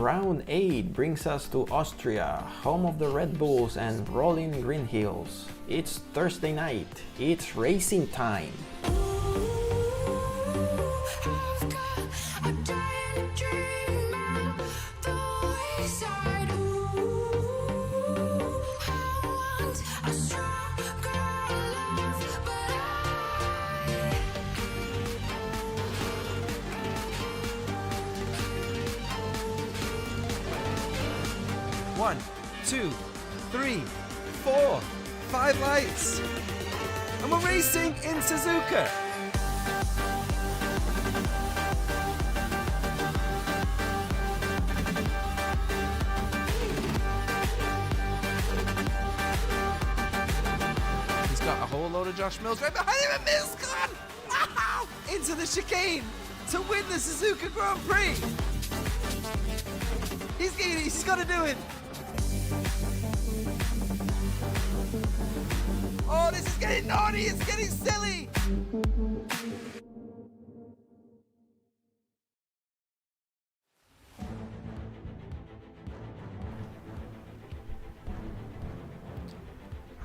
round 8 brings us to Austria, home of the Red Bulls and rolling green hills. It's Thursday night, it's racing time. One, two, three, 4, 5 lights, and we're racing in Suzuka. He's got a whole load of Josh Mills right behind him, and Mills gone! Wow! Into the chicane to win the Suzuka Grand Prix. He's got to do it. Oh, this is getting naughty, it's getting silly!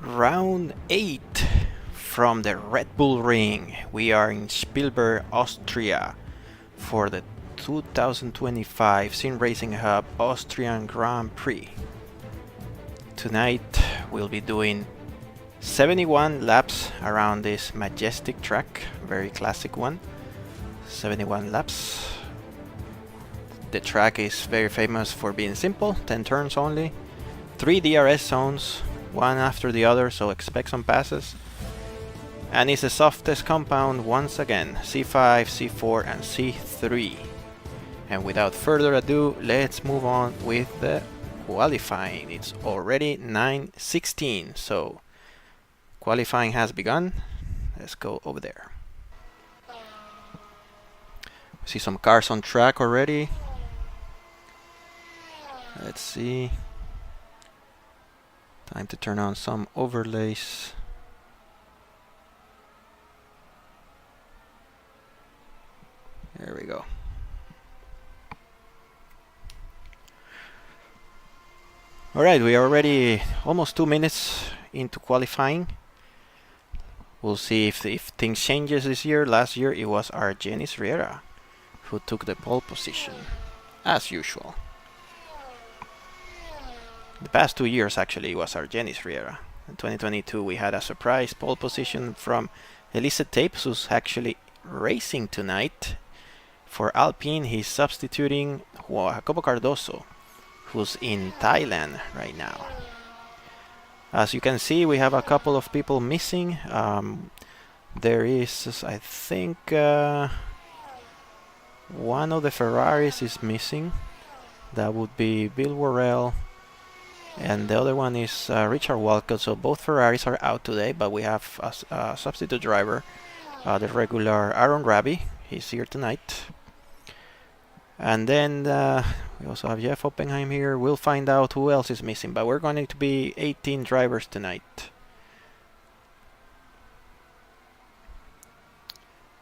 Round 8 from the Red Bull Ring. We are in Spielberg, Austria for the 2025 SimRacingHub Austrian Grand Prix. Tonight we'll be doing 71 laps around this majestic track, very classic one. 71 laps. The track is very famous for being simple, 10 turns only, 3 DRS zones, one after the other, so expect some passes. And it's the softest compound once again, C5, C4 and C3. And without further ado, let's move on with the qualifying. It's already 9:16, so qualifying has begun. Let's go over there. We see some cars on track already. Let's see. Time to turn on some overlays. There we go. Alright, we are already almost 2 minutes into qualifying. We'll see if things changes this year. Last year it was our Janis Riera who took the pole position, as usual. The past 2 years actually it was our Janis Riera. In 2022 we had a surprise pole position from Elise Tapes, who's actually racing tonight. For Alpine he's substituting Jacobo Cardoso, who's in Thailand right now. As you can see, we have a couple of people missing. There is, I think, one of the Ferraris is missing. That would be Bill Worrell, and the other one is Richard Walcott. So both Ferraris are out today, but we have a substitute driver, the regular Aaron Rabi. He's here tonight. And then we also have Jeff Oppenheim here. We'll find out who else is missing, but we're going to be 18 drivers tonight.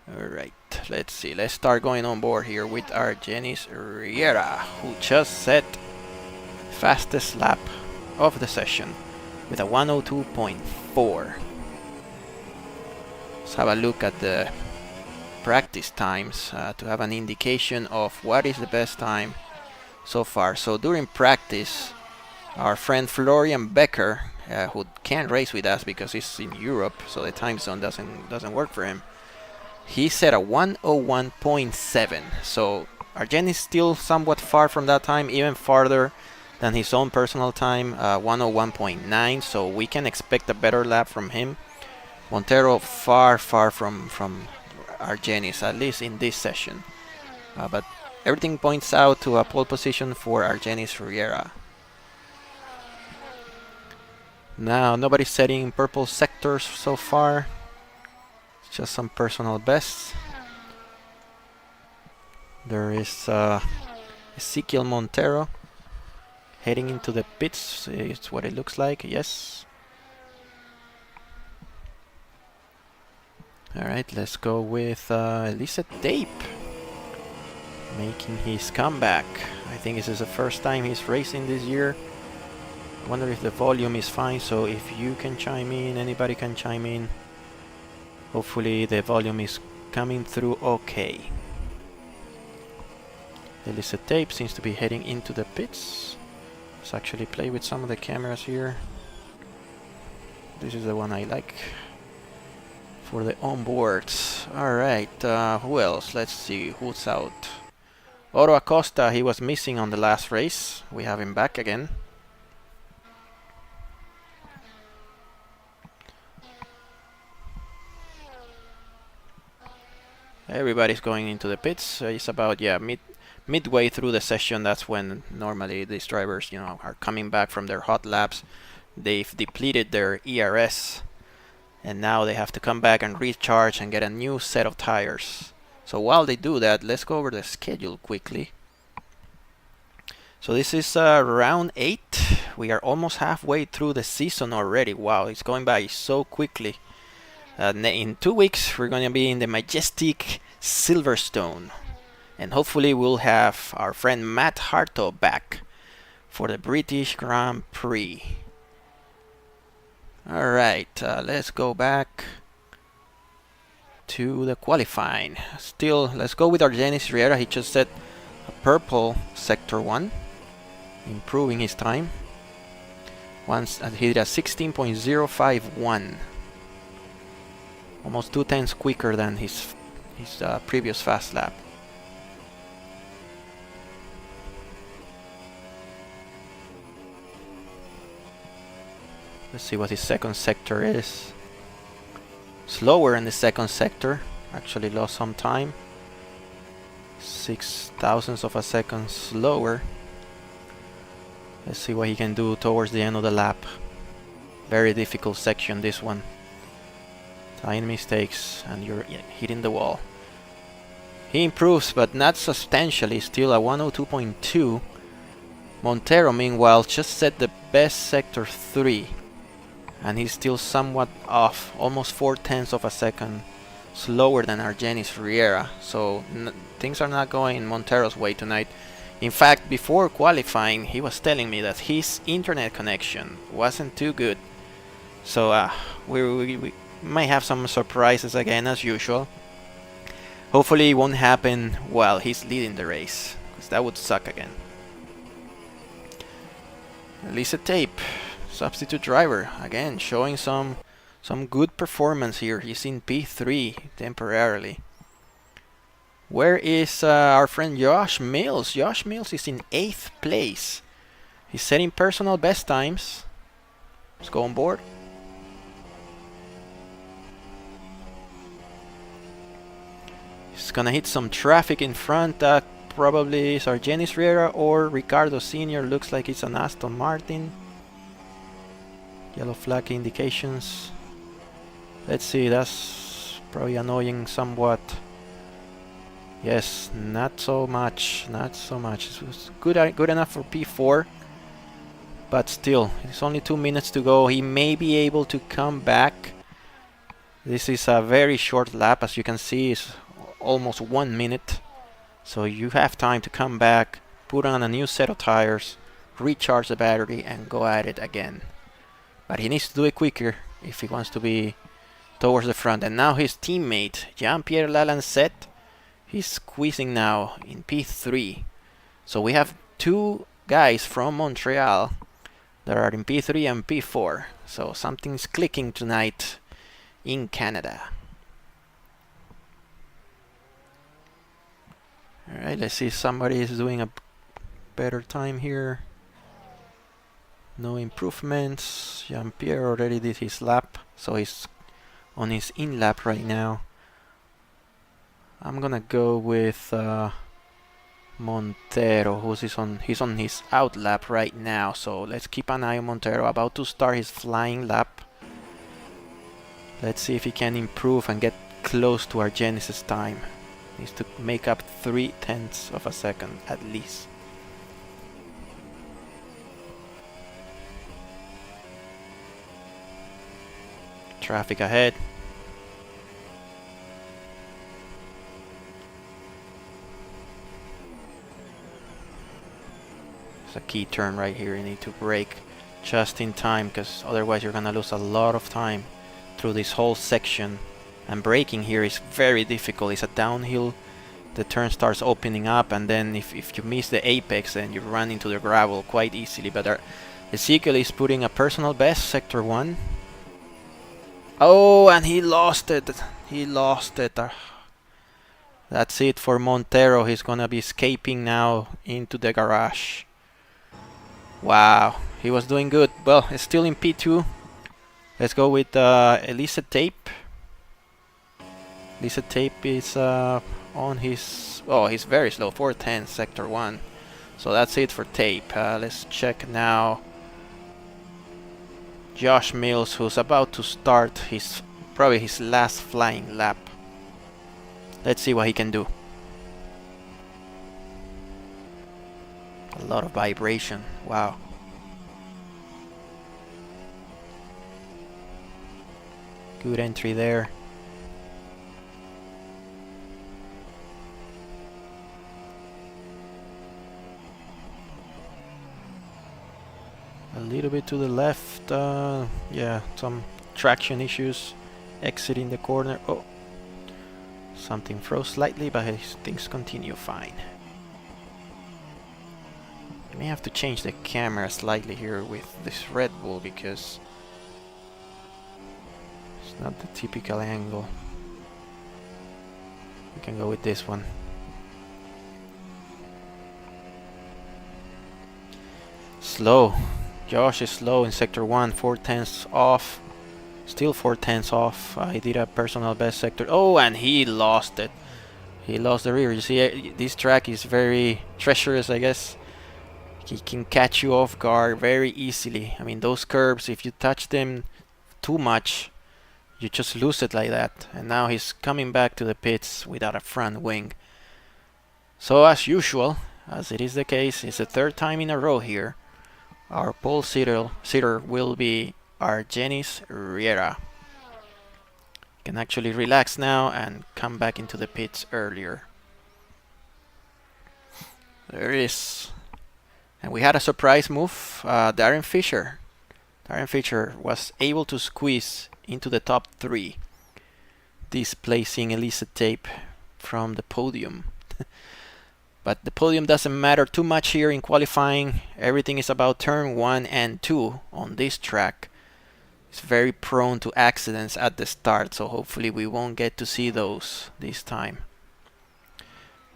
Alright, let's see. Let's start going on board here with our Janis Riera, who just set fastest lap of the session with a 102.4. Let's have a look at the practice times to have an indication of what is the best time so far. So during practice, our friend Florian Becker, who can't race with us because he's in Europe, so the time zone doesn't work for him, he set a 101.7. So Arjen is still somewhat far from that time, even farther than his own personal time, 101.9. So we can expect a better lap from him. Montero far from Argenis, at least in this session, but everything points out to a pole position for Argenis Riera. Now nobody's setting purple sectors so far, just some personal bests. There is Ezequiel Montero heading into the pits. It's what it looks like. Yes. Alright, let's go with Elise Tape. making his comeback. I think this is the first time he's racing this year. I wonder if the volume is fine, so if you can chime in, anybody can chime in. Hopefully the volume is coming through okay. Elisa Tape seems to be heading into the pits. Let's actually play with some of the cameras here. This is the one I like for the onboards. Alright, who else? Let's see who's out. Oro Acosta, he was missing on the last race. We have him back again. Everybody's going into the pits. It's about midway through the session. That's when normally these drivers, you know, are coming back from their hot laps. They've depleted their ERS, and now they have to come back and recharge and get a new set of tires. So while they do that, let's go over the schedule quickly. So this is round 8. We are almost halfway through the season already. Wow, it's going by so quickly. In 2 weeks, we're going to be in the majestic Silverstone. And hopefully we'll have our friend Matt Harto back for the British Grand Prix. Alright, let's go back to the qualifying. Still, let's go with our Janis Riera. He just set a purple sector 1, improving his time. Once he did a 16.051. Almost 2/10 quicker than his previous fast lap. Let's see what his second sector is. Slower in the second sector. Actually lost some time. 0.006 of a second slower. Let's see what he can do towards the end of the lap. Very difficult section, this one. Tiny mistakes and you're hitting the wall. He improves, but not substantially. Still a 102.2. Montero, meanwhile, just set the best sector 3, and he's still somewhat off, almost 0.4 of a second slower than our Janis Riera. So things are not going Montero's way tonight. In fact, before qualifying, he was telling me that his internet connection wasn't too good. So we might have some surprises again, as usual. Hopefully it won't happen while he's leading the race, because that would suck again. Elisa Tape, substitute driver, again showing some good performance here. He's in P3 temporarily. Where is our friend Josh Mills? Josh Mills is in 8th place. He's setting personal best times. Let's go on board. He's gonna hit some traffic in front. That probably is our Janis Riera or Ricardo Sr. Looks like it's an Aston Martin. Yellow flag indications. Let's see, that's probably annoying somewhat. Yes, not so much, not so much. It was good enough for P4, but still, it's only 2 minutes to go. He may be able to come back. This is a very short lap, as you can see. It's almost 1 minute, so you have time to come back, put on a new set of tires, recharge the battery, and go at it again. But he needs to do it quicker if he wants to be towards the front. And now his teammate Jean-Pierre Lalancette, he's squeezing now in P3. So we have 2 guys from Montreal that are in P3 and P4. So something's clicking tonight in Canada. Alright, let's see if somebody is doing a better time here. No improvements. Jean-Pierre already did his lap, so he's on his in lap right now. I'm gonna go with Montero, he's on his out lap right now, so let's keep an eye on Montero, about to start his flying lap. Let's see if he can improve and get close to our Genesis time. Needs to make up 0.3 of a second at least. Traffic ahead. It's a key turn right here. You need to brake just in time, because otherwise you're gonna lose a lot of time through this whole section. And braking here is very difficult. It's a downhill. The turn starts opening up, and then if you miss the apex, then you run into the gravel quite easily. But Ezekiel is putting a personal best, sector 1. Oh, and he lost it. He lost it. That's it for Montero. He's gonna be escaping now into the garage. Wow, he was doing good. Well, it's still in P2. Let's go with Elisa Tape. Elisa Tape is on his... Oh, he's very slow. 410, sector 1. So that's it for Tape. Let's check now. Josh Mills, who's about to start probably his last flying lap. Let's see what he can do. A lot of vibration. Wow. Good entry there. A little bit to the left. Yeah, some traction issues. Exiting the corner. Oh. Something froze slightly, but things continue fine. I may have to change the camera slightly here with this Red Bull, because it's not the typical angle. We can go with this one. Slow. Josh is slow in sector 1, 4/10 off. Still 4/10 off. He did a personal best sector. Oh, and he lost it. He lost the rear. You see, this track is very treacherous, I guess. He can catch you off guard very easily. I mean, those curbs, if you touch them too much, you just lose it like that. And now he's coming back to the pits without a front wing. So as usual, as it is the case, it's the 3rd time in a row here. Our pole sitter will be Janos Riera. Can actually relax now and come back into the pits earlier. There it is. And we had a surprise move. Darren Fisher. Darren Fisher was able to squeeze into the top 3, displacing Elisa Tape from the podium. But the podium doesn't matter too much here in qualifying. Everything is about turn 1 and 2 on this track. It's very prone to accidents at the start, so hopefully we won't get to see those this time.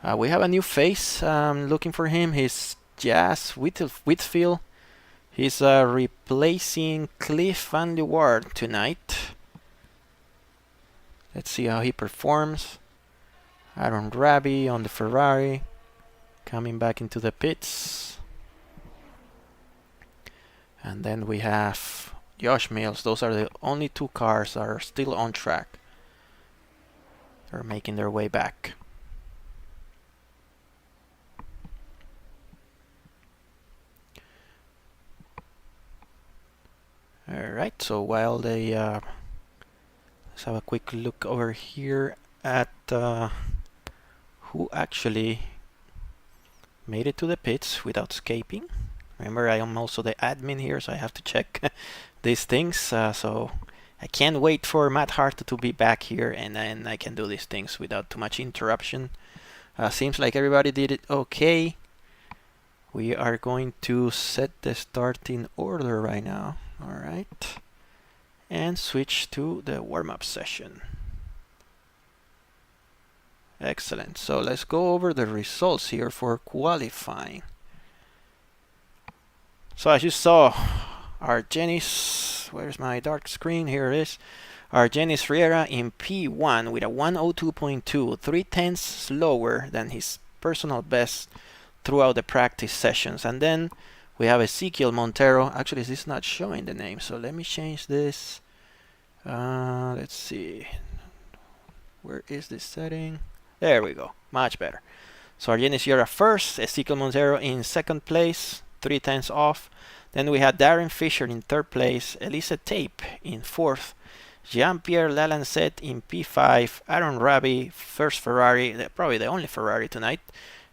We have a new face. Looking for him. He's Jas Whitfield. He's replacing Cliff Van de Waard tonight. Let's see how he performs. Aaron Rabi on the Ferrari, coming back into the pits. And then we have Josh Mills. Those are the only 2 cars that are still on track. They're making their way back. Alright, so while they let's have a quick look over here at who actually made it to the pits without escaping. Remember, I am also the admin here, so I have to check these things. So I can't wait for Matt Hart to be back here, and then I can do these things without too much interruption. Seems like everybody did it okay. We are going to set the starting order right now. Alright. And switch to the warm-up session. Excellent. So let's go over the results here for qualifying. So as you saw, our Janos, where's my dark screen? Here it is. Our Janos Riera in P1 with a 102.2, 3/10 slower than his personal best throughout the practice sessions. And then we have Ezekiel Montero. Actually, this is not showing the name, so let me change this. Let's see. Where is this setting? There we go. Much better. So Janos Riera first, Ezekiel Montero in 2nd place, 3/10 off. Then we had Darren Fisher in 3rd place, Elisa Tape in 4th, Jean-Pierre Lalancette in P5, Aaron Rabi, 1st Ferrari, probably the only Ferrari tonight,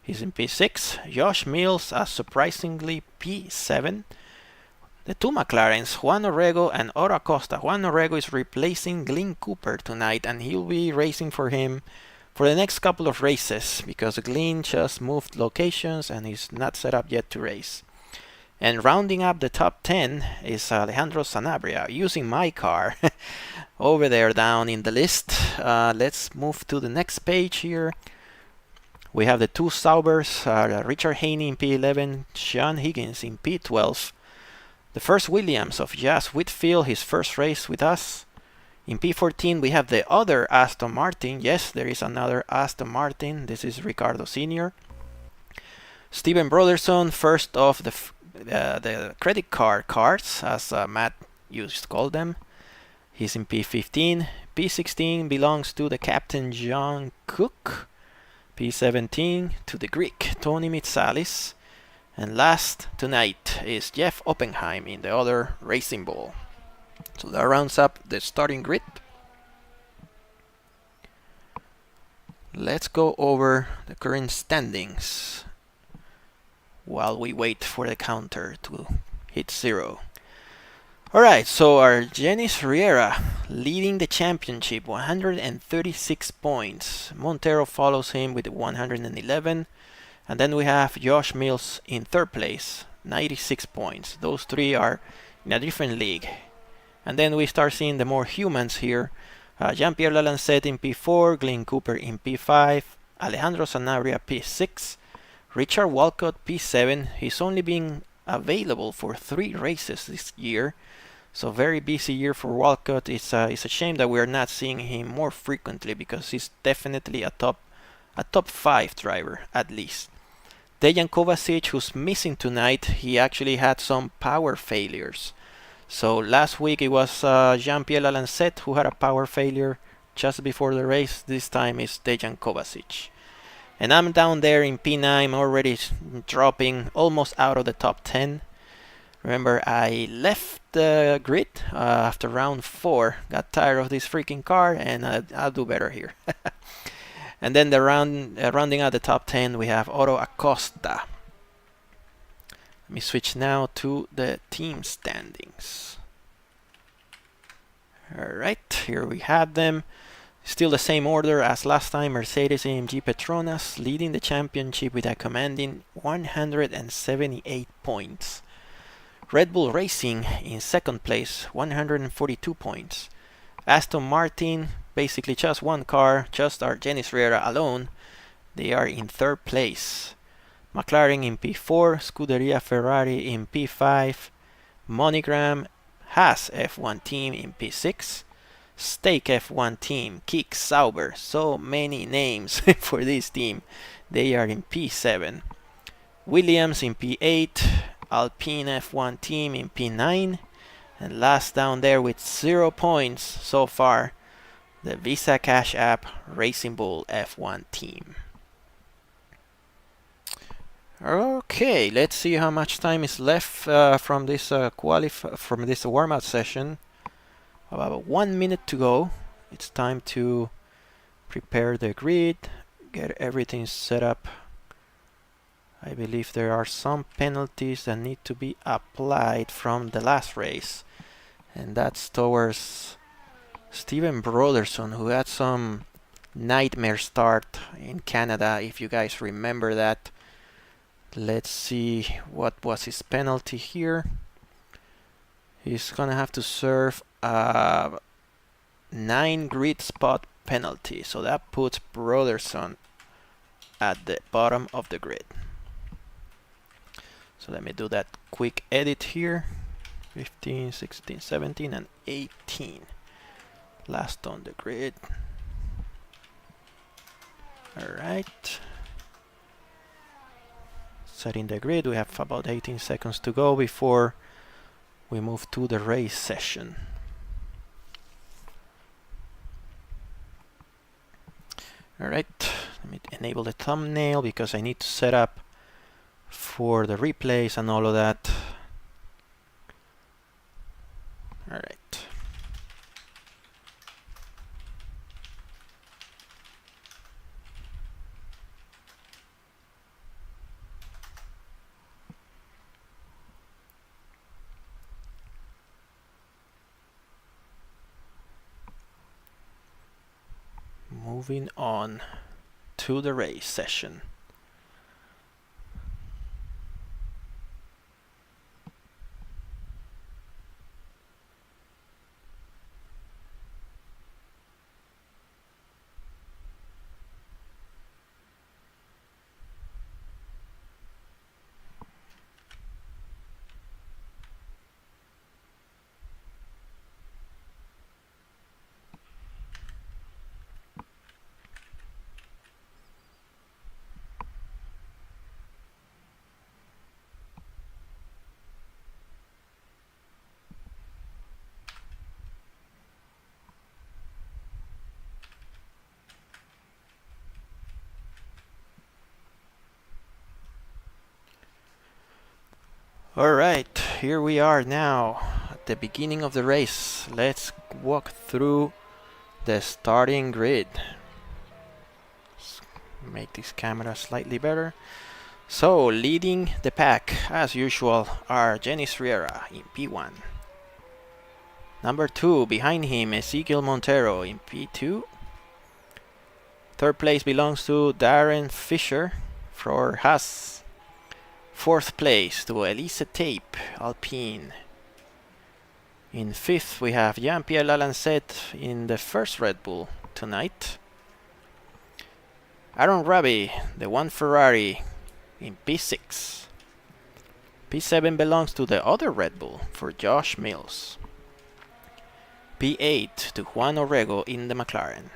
He's in P6. Josh Mills, surprisingly P7. The two McLarens, Juan Orrego and Oro Acosta. Juan Orrego is replacing Glyn Cooper tonight, and he'll be racing for him for the next couple of races because Glyn just moved locations and he's not set up yet to race. And rounding up the top 10 is Alejandro Sanabria using my car over there down in the list. Let's move to the next page here. We have the two Saubers, Richard Haney in P11, Sean Higgins in P12. The first Williams of Jas Whitfield, his first race with us. In P14 we have the other Aston Martin. Yes, there is another Aston Martin. This is Ricardo Sr. Steven Broderson, first of the credit card cards, as Matt used to call them. He's in P15. P16 belongs to the captain John Cook. P17 to the Greek Tony Mitsalis. And last tonight is Jeff Oppenheim in the other Racing Bull. So that rounds up the starting grid. Let's go over the current standings while we wait for the counter to hit 0. Alright, so our Jenis Riera leading the championship, 136 points. Montero follows him with 111. And then we have Josh Mills in third place, 96 points. Those three are in a different league. And then we start seeing the more humans here. Jean-Pierre Lalancette in P4, Glyn Cooper in P5, Alejandro Sanabria P6, Richard Walcott P7. He's only been available for 3 races this year. So very busy year for Walcott. It's a shame that we're not seeing him more frequently because he's definitely a top 5 driver at least. Dejan Kovacic, who's missing tonight, he actually had some power failures. So last week it was Jean-Pierre Lalancette who had a power failure just before the race. This time it's Dejan Kovacic. And I'm down there in P9, already dropping almost out of the top 10. Remember, I left the grid after round 4. Got tired of this freaking car, and I'll do better here. And then the rounding out the top 10, we have Oro Acosta. Let me switch now to the team standings. Alright, here we have them. Still the same order as last time. Mercedes-AMG Petronas leading the championship with a commanding 178 points. Red Bull Racing in second place, 142 points. Aston Martin, basically just one car, just our Jenis Riera alone, they are in third place. McLaren in P4, Scuderia Ferrari in P5, Monogram Haas F1 team in P6, Stake F1 team, Kick Sauber, so many names for this team, they are in P7. Williams in P8, Alpine F1 team in P9, and last down there with 0 points so far, the Visa Cash App Racing Bull F1 team. Okay, let's see how much time is left from this warm-up session. About 1 minute to go. It's time to prepare the grid, get everything set up. I believe there are some penalties that need to be applied from the last race, and that's towards Steven Broderson, who had some nightmare start in Canada, if you guys remember that. Let's see what was his penalty here. He's gonna have to serve a 9 grid spot penalty, so that puts Broderson at the bottom of the grid. So let me do that quick edit here. 15, 16, 17, and 18. Last on the grid. Alright. Setting the grid. We have about 18 seconds to go before we move to the race session. Alright. Let me enable the thumbnail because I need to set up for the replays and all of that. Alright. moving on to the race session. Alright, here we are now at the beginning of the race. Let's walk through the starting grid. Let's make this camera slightly better. So, leading the pack, as usual, are Janis Riera in P1. Number 2, behind him, Ezequiel Montero in P2. Third place belongs to Darren Fisher for Haas. Fourth place to Elise Tape, Alpine. In fifth, we have Jean-Pierre Lalancette in the first Red Bull tonight. Aaron Rabi, the one Ferrari, in P6. P7 belongs to the other Red Bull for Josh Mills. P8 to Juan Orrego in the McLaren.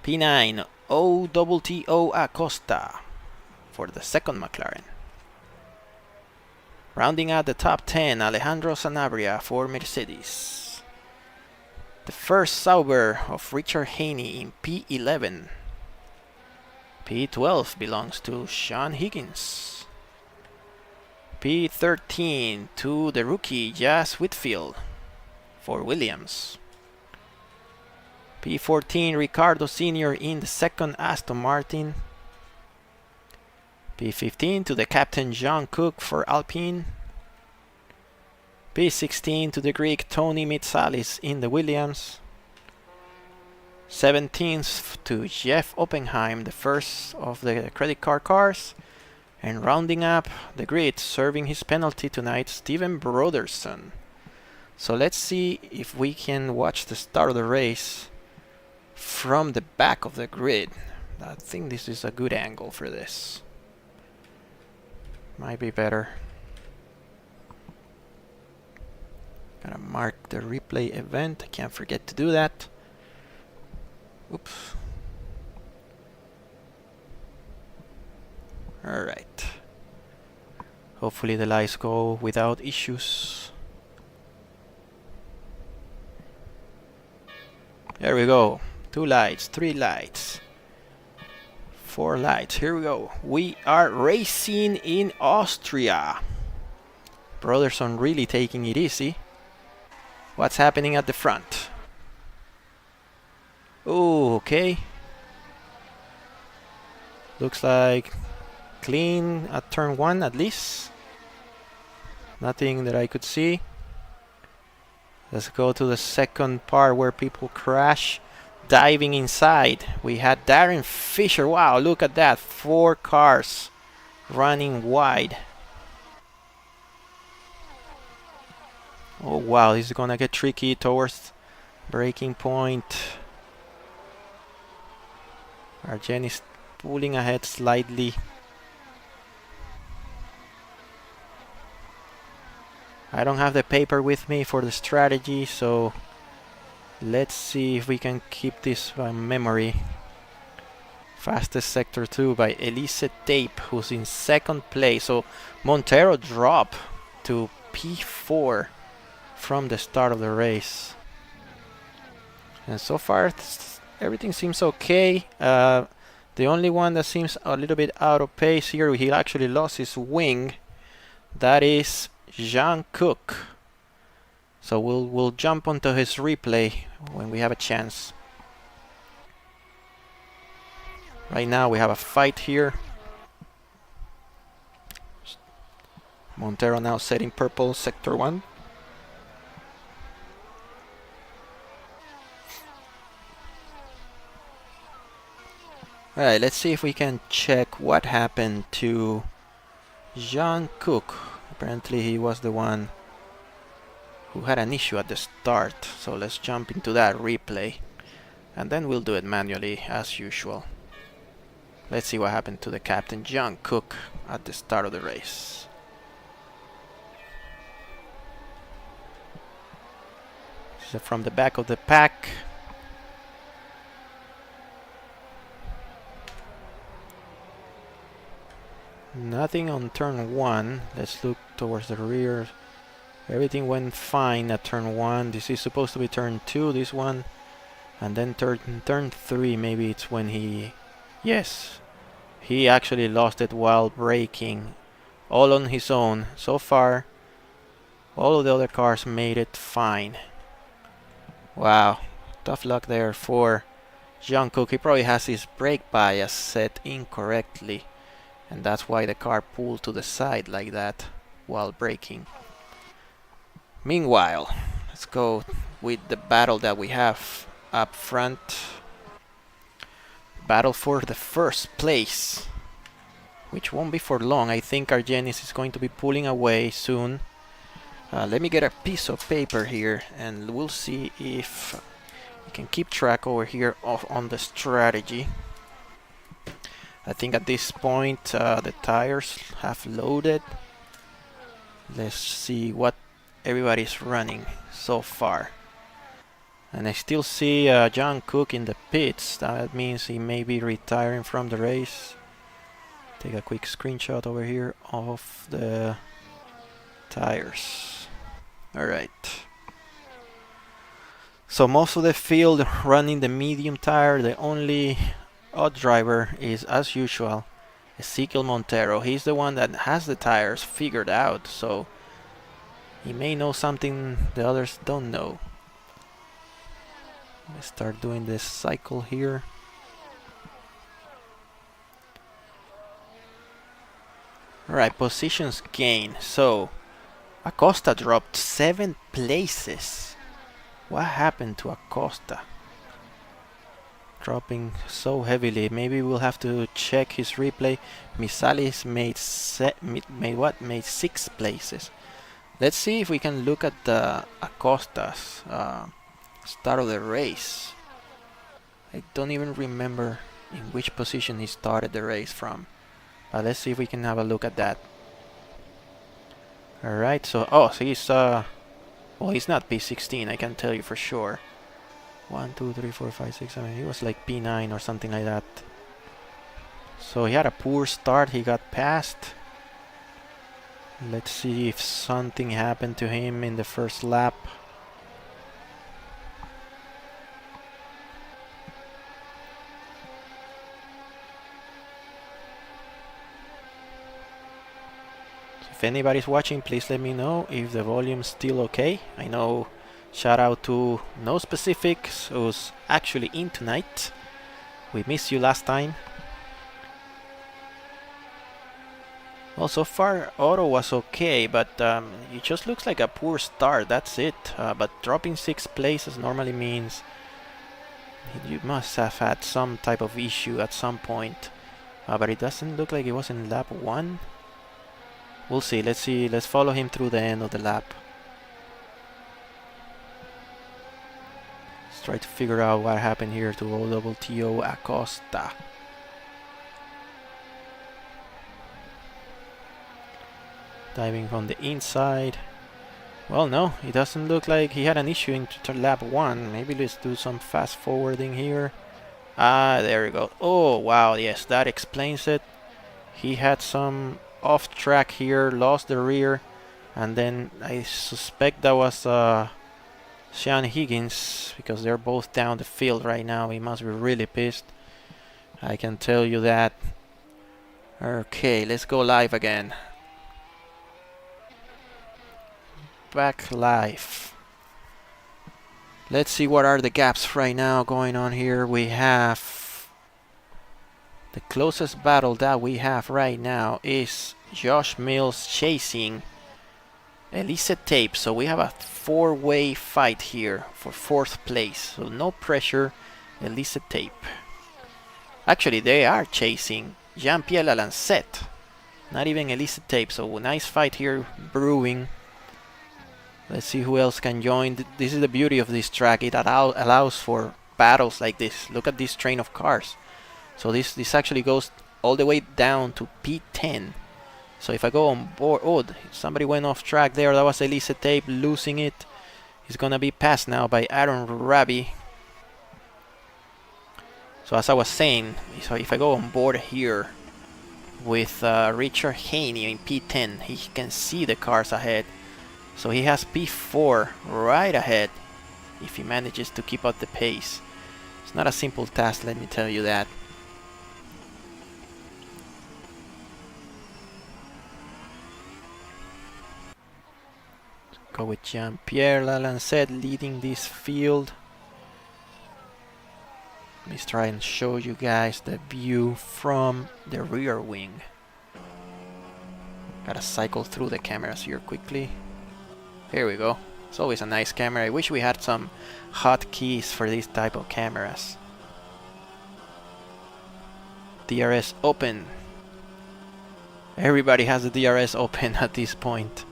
P9, OTTO Acosta for the second McLaren. Rounding out the top 10, Alejandro Sanabria for Mercedes. The first Sauber of Richard Haney in P11. P12 belongs to Sean Higgins. P13 to the rookie Jas Whitfield for Williams. P14 Ricardo Sr. in the second Aston Martin. P15 to the captain John Cook for Alpine. P16 to the Greek Tony Mitsalis in the Williams. 17th to Jeff Oppenheim, the first of the credit card cars. And rounding up the grid, serving his penalty tonight, Steven Broderson. So let's see if we can watch the start of the race from the back of the grid. I think this is a good angle for this. Might be better. Gotta mark the replay event. I can't forget to do that. Oops. Alright. Hopefully the lights go without issues. There we go. 2 lights, 3 lights. 4 lights. Here we go. We are racing in Austria. Broderson really taking it easy. What's happening at the front? Oh, okay. Looks like clean at turn 1 at least. Nothing that I could see. Let's go to the second part where people crash. Diving inside, we had Darren Fisher. Wow, look at that. 4 cars running wide. Oh wow, this is gonna get tricky towards braking point. Arjen is pulling ahead slightly. I don't have the paper with me for the strategy, so let's see if we can keep this by memory. Fastest sector 2 by Elise Tape, who's in second place. So Montero dropped to P4 from the start of the race. And so far everything seems okay. The only one that seems a little bit out of pace here, he actually lost his wing. That is Jean Cook. So we'll jump onto his replay when we have a chance. Right now we have a fight here. Montero now setting purple sector 1. Alright, let's see if we can check what happened to Jean Cook. Apparently he was the one who had an issue at the start, so let's jump into that replay and then we'll do it manually as usual. Let's see what happened to the captain Jean Cook at the start of the race. So from the back of the pack, nothing on turn 1. Let's look towards the rear. Everything went fine at turn 1. This is supposed to be turn 2, this one. And then turn 3, maybe it's when he... Yes, he actually lost it while braking. All on his own. So far, all of the other cars made it fine. Wow, tough luck there for Jean Cook. He probably has his brake bias set incorrectly. And that's why the car pulled to the side like that while braking. Meanwhile, let's go with the battle that we have up front. Battle for the first place, which won't be for long. I think our Janos is going to be pulling away soon. Let me get a piece of paper here and we'll see if we can keep track over here on the strategy. I think at this point the tires have loaded. Let's see what everybody's running so far. And I still see John Cook in the pits. That means he may be retiring from the race. Take a quick screenshot over here of the tires. Alright. So most of the field running the medium tire. The only odd driver is, as usual, Ezequiel Montero. He's the one that has the tires figured out, so he may know something the others don't know. Let's start doing this cycle here. Alright, positions gain. So Acosta dropped 7 places. What happened to Acosta? Dropping so heavily. Maybe we'll have to check his replay. Misalis made 6 places. Let's see if we can look at the Acosta's start of the race. I don't even remember in which position he started the race from. But let's see if we can have a look at that. Alright, so so he's well, he's not P16, I can tell you for sure. 1, 2, 3, 4, 5, 6, 7. He was like P9 or something like that. So he had a poor start, he got passed. Let's see if something happened to him in the first lap. If anybody's watching, please let me know if the volume's still okay. I know, shout out to No Specifics, who's actually in tonight. We missed you last time. Well, so far auto was okay, but it just looks like a poor start, that's it. But dropping 6 places normally means you must have had some type of issue at some point. But it doesn't look like it was in lap 1. We'll see, let's follow him through the end of the lap. Let's try to figure out what happened here to OTO Acosta. Diving from the inside. Well, no, it doesn't look like he had an issue in lap 1. Maybe let's do some fast forwarding here. There we go. Oh, wow, yes, that explains it. He had some off track here, lost the rear, and then I suspect that was Sean Higgins, because they're both down the field right now. He must be really pissed, I can tell you that. Okay, let's go live again. Back live. Let's see what are the gaps right now going on here. We have the closest battle that we have right now is Josh Mills chasing Elise Tape. So we have a 4-way fight here for 4th place. So no pressure, Elise Tape. Actually, they are chasing Jean-Pierre Lalancette. Not even Elise Tape, so nice fight here brewing. Let's see who else can join. This is the beauty of this track. It allows for battles like this. Look at this train of cars. So this actually goes all the way down to P10. So if I go on board, oh, somebody went off track there. That was Elise Tape losing it. He's gonna be passed now by Aaron Rabi. So as I was saying, so if I go on board here with Richard Haney in P10, he can see the cars ahead. So he has P4 right ahead if he manages to keep up the pace. It's not a simple task, let me tell you that. Go with Jean-Pierre Lalancette leading this field. Let me try and show you guys the view from the rear wing. Gotta cycle through the cameras here quickly. Here we go. It's always a nice camera. I wish we had some hotkeys for these type of cameras. DRS open. Everybody has the DRS open at this point.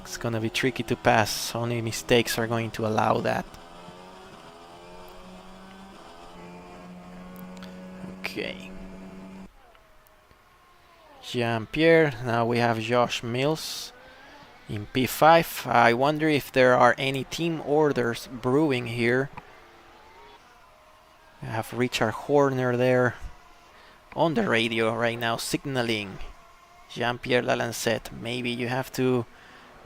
It's gonna be tricky to pass. Only mistakes are going to allow that. Okay. Jean-Pierre. Now we have Josh Mills in P5. I wonder if there are any team orders brewing here. I have Richard Horner there on the radio right now signaling Jean-Pierre Lalancette. Maybe you have to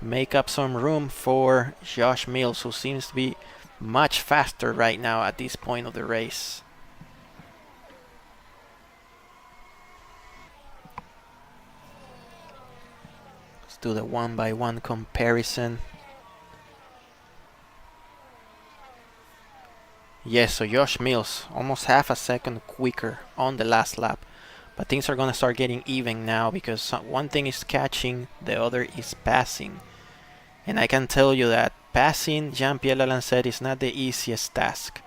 make up some room for Josh Mills, who seems to be much faster right now at this point of the race. Let's do the one-by-one comparison. Yes, so Josh Mills almost half a second quicker on the last lap. But things are gonna start getting even now because one thing is catching, the other is passing. And I can tell you that passing Jean-Pierre Lalancette is not the easiest task.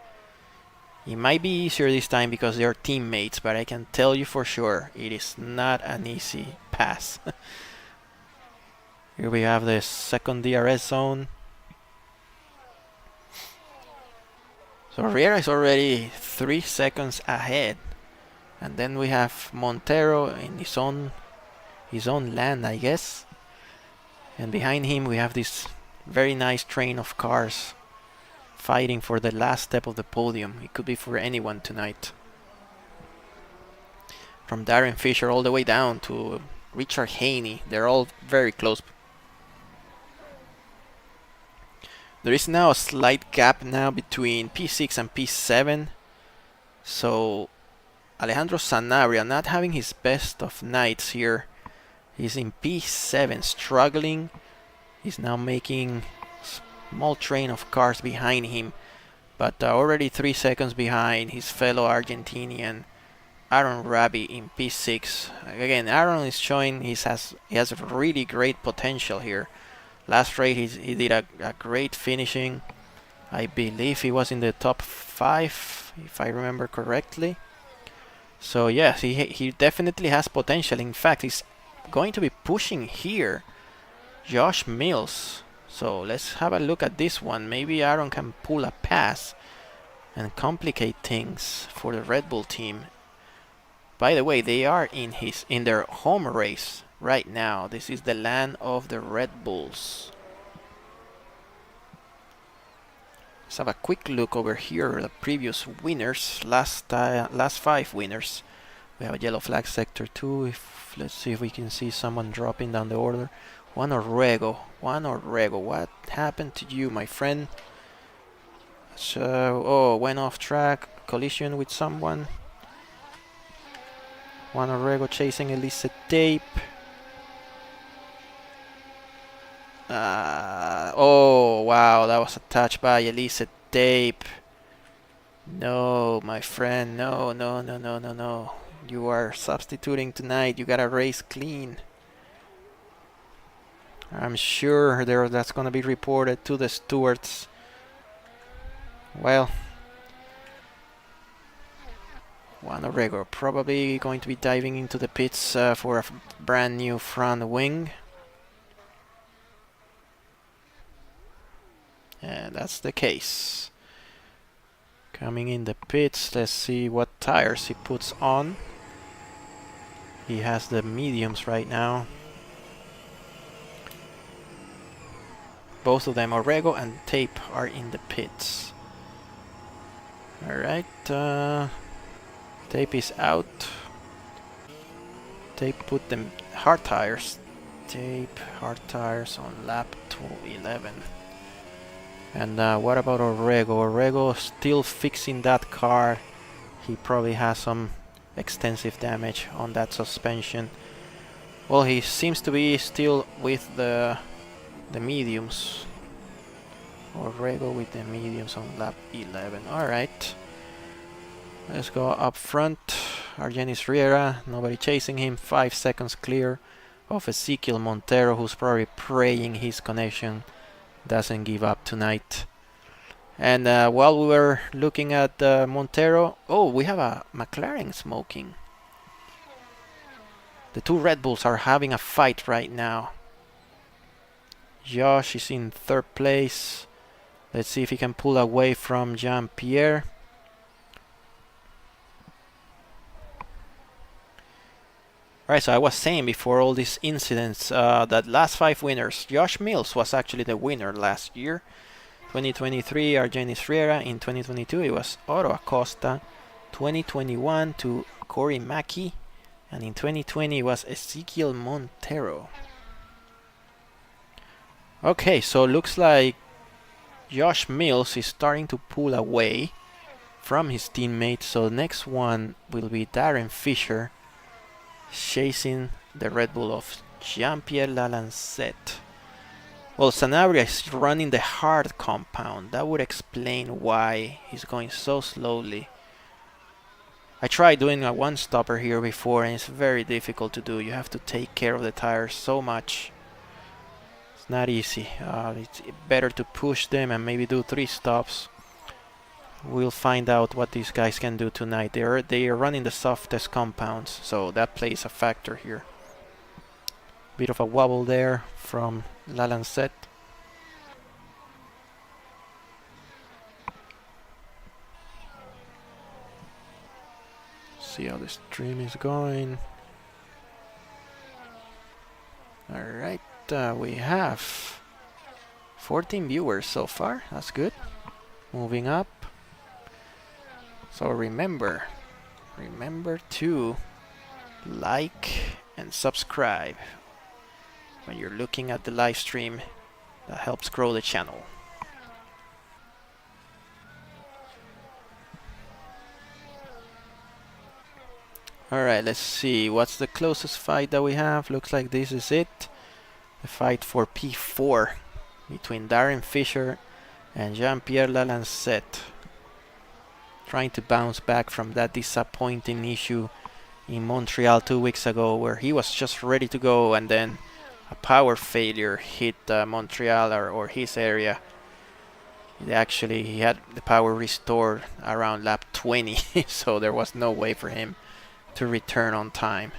It might be easier this time because they are teammates, but I can tell you for sure it is not an easy pass. Here we have the second DRS zone. So Riera is already 3 seconds ahead. And then we have Montero in his own land, I guess. And behind him we have this very nice train of cars fighting for the last step of the podium. It could be for anyone tonight. From Darren Fisher all the way down to Richard Haney. They're all very close. There is now a slight gap now between P6 and P7. So Alejandro Sanabria not having his best of nights here. He's in P7 struggling. He's now making small train of cars behind him, but already 3 seconds behind his fellow Argentinian Aaron Rabi in P6. Again, Aaron is showing he has really great potential here. Last race he did a great finishing. I believe he was in the top 5 if I remember correctly. So yes, he definitely has potential. In fact, he's going to be pushing here Josh Mills. So let's have a look at this one. Maybe Aaron can pull a pass and complicate things for the Red Bull team. By the way, they are in their home race right now. This is the land of the Red Bulls. Let's have a quick look over here. The previous winners, last 5 winners. We have a yellow flag sector 2. Let's see if we can see someone dropping down the order. Juan Orrego. What happened to you, my friend? So, went off track. Collision with someone. Juan Orrego chasing Elise Tape. Oh, wow, that was a touch by Elise Tape. No, my friend, no. You are substituting tonight. You gotta race clean. I'm sure that's gonna be reported to the stewards. Well, Juan Orrego probably going to be diving into the pits for a brand new front wing. And that's the case. Coming in the pits, let's see what tires he puts on. He has the mediums right now. Both of them, Orrego and Tape, are in the pits. Alright, Tape is out. Tape put them hard tires. Tape, hard tires on lap 11. And what about Orrego? Orrego still fixing that car. He probably has some extensive damage on that suspension. Well, he seems to be still with the mediums. Orrego with the mediums on lap 11. Alright. Let's go up front. Argenis Riera, nobody chasing him. 5 seconds clear of Ezequiel Montero, who's probably praying his connection doesn't give up tonight. And while we were looking at Montero, oh, we have a McLaren smoking. The two Red Bulls are having a fight right now. Josh is in third place. Let's see if he can pull away from Jean-Pierre. Alright, so I was saying before all these incidents that last 5 winners, Josh Mills was actually the winner last year. 2023, Argenis Riera. In 2022, it was Otto Acosta. 2021 to Corey Mackey. And in 2020, it was Ezequiel Montero. Okay, so looks like Josh Mills is starting to pull away from his teammates. So the next one will be Darren Fisher, chasing the Red Bull of Jean-Pierre Lalancette. Well, Sanabria is running the hard compound. That would explain why he's going so slowly. I tried doing a one-stopper here before and it's very difficult to do. You have to take care of the tires so much. It's not easy. It's better to push them and maybe do 3 stops. We'll find out what these guys can do tonight. They are running the softest compounds, so that plays a factor here. Bit of a wobble there from Lalancette. See how the stream is going. Alright, we have 14 viewers so far. That's good. Moving up. So remember to like and subscribe when you're looking at the live stream. That helps grow the channel. Alright, let's see. What's the closest fight that we have? Looks like this is it. The fight for P4 between Darren Fisher and Jean-Pierre Lalancette. Trying to bounce back from that disappointing issue in Montreal 2 weeks ago, where he was just ready to go and then a power failure hit Montreal or his area. He had the power restored around lap 20, so there was no way for him to return on time.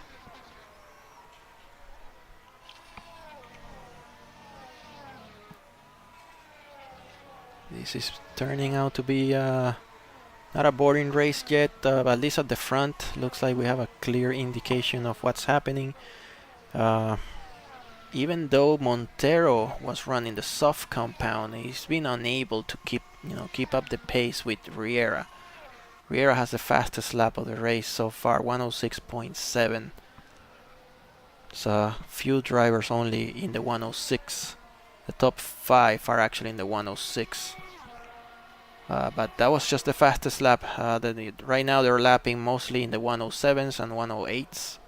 This is turning out to be not a boring race yet, but at least at the front looks like we have a clear indication of what's happening. Even though Montero was running the soft compound, he's been unable to keep up the pace with Riera. Riera has the fastest lap of the race so far, 106.7. So a few drivers only in the 106. The top 5 are actually in the 106. But that was just the fastest lap. Right now they're lapping mostly in the 107s and 108s.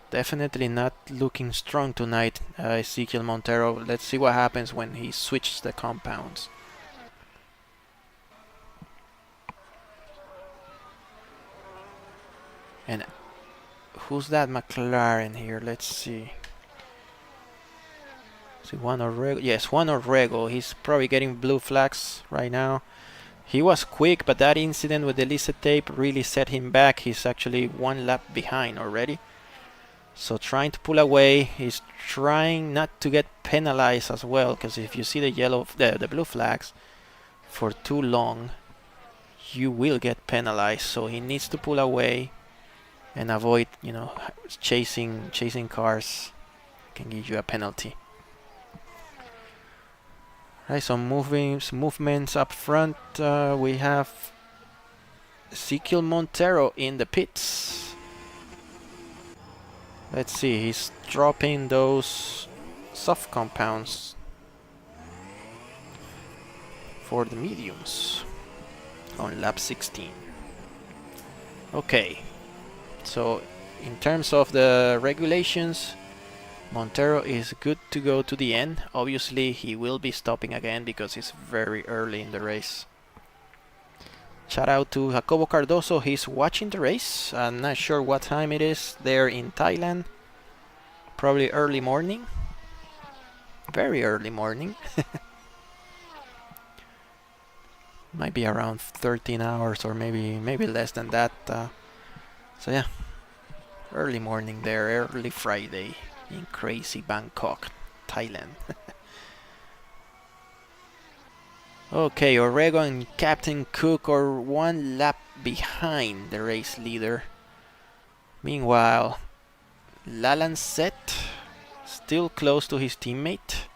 Definitely not looking strong tonight, Ezequiel Montero. Let's see what happens when he switches the compounds. And who's that McLaren here? Let's see. See, Juan Orrego. Yes, Juan Orrego. He's probably getting blue flags right now. He was quick, but that incident with the Lisa tape really set him back. He's actually 1 lap behind already. So trying to pull away, he's trying not to get penalized as well, because if you see the blue flags for too long, you will get penalized. So he needs to pull away and avoid, you know, chasing cars. Can give you a penalty. Right, some movements up front. We have Ezequiel Montero in the pits. Let's see, he's dropping those soft compounds for the mediums on lap 16. Okay, so in terms of the regulations, Montero is good to go to the end. Obviously he will be stopping again because it's very early in the race. Shout out to Jacobo Cardoso, he's watching the race. I'm not sure what time it is there in Thailand. Probably early morning. Very early morning. Might be around 13 hours or maybe less than that. So yeah, early morning there, early Friday in crazy Bangkok, Thailand. Okay, Orrego and Captain Cook are 1 lap behind the race leader. Meanwhile, Lalancet still close to his teammate.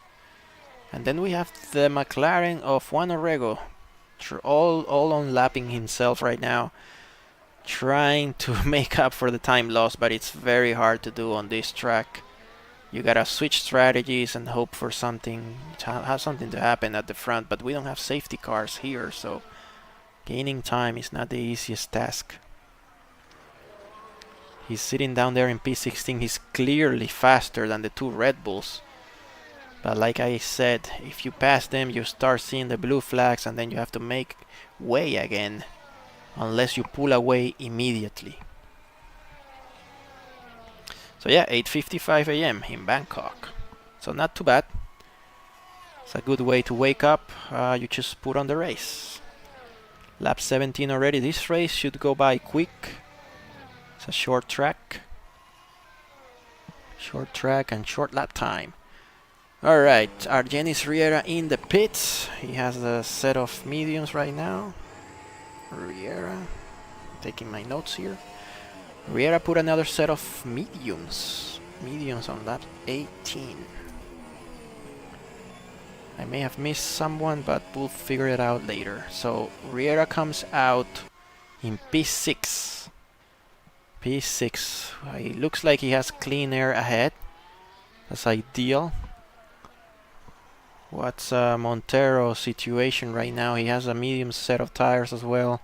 And then we have the McLaren of Juan Orrego, all on lapping himself right now, trying to make up for the time lost, but it's very hard to do on this track. You gotta switch strategies and hope for something to have something to happen at the front, but we don't have safety cars here, so gaining time is not the easiest task. He's sitting down there in P16. He's clearly faster than the 2 Red Bulls, but like I said, if you pass them you start seeing the blue flags and then you have to make way again unless you pull away immediately. So yeah, 8:55 a.m. in Bangkok. So not too bad. It's a good way to wake up. You just put on the race. Lap 17 already. This race should go by quick. It's a short track. Short track and short lap time. Alright, Argenis Riera in the pits. He has a set of mediums right now. Riera. Taking my notes here. Riera put another set of mediums on lap 18. I may have missed someone, but we'll figure it out later. So Riera comes out in P6. P6. It looks like he has clean air ahead. That's ideal. What's Montero's situation right now? He has a medium set of tires as well.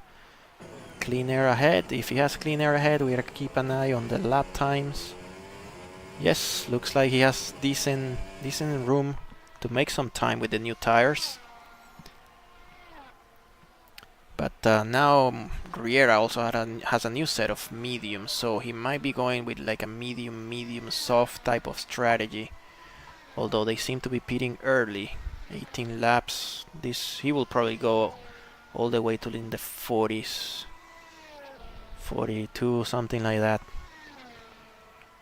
Clean air ahead. If he has clean air ahead, we gotta keep an eye on the lap times. Yes, looks like he has decent room to make some time with the new tires. But now Riera also has a new set of mediums, so he might be going with like a medium soft type of strategy. Although they seem to be pitting early, 18 laps. He will probably go all the way to in the 40s. 42, something like that.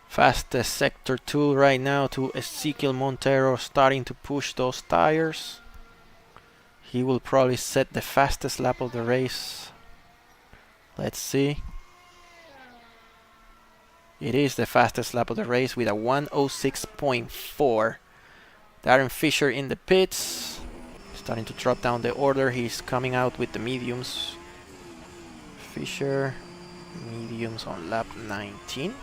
Fastest sector 2 right now to Ezequiel Montero, starting to push those tires. He will probably set the fastest lap of the race. Let's see. It is the fastest lap of the race with a 1:06.4. Darren Fisher in the pits, starting to drop down the order. He's coming out with the mediums. Fisher, mediums on lap 19.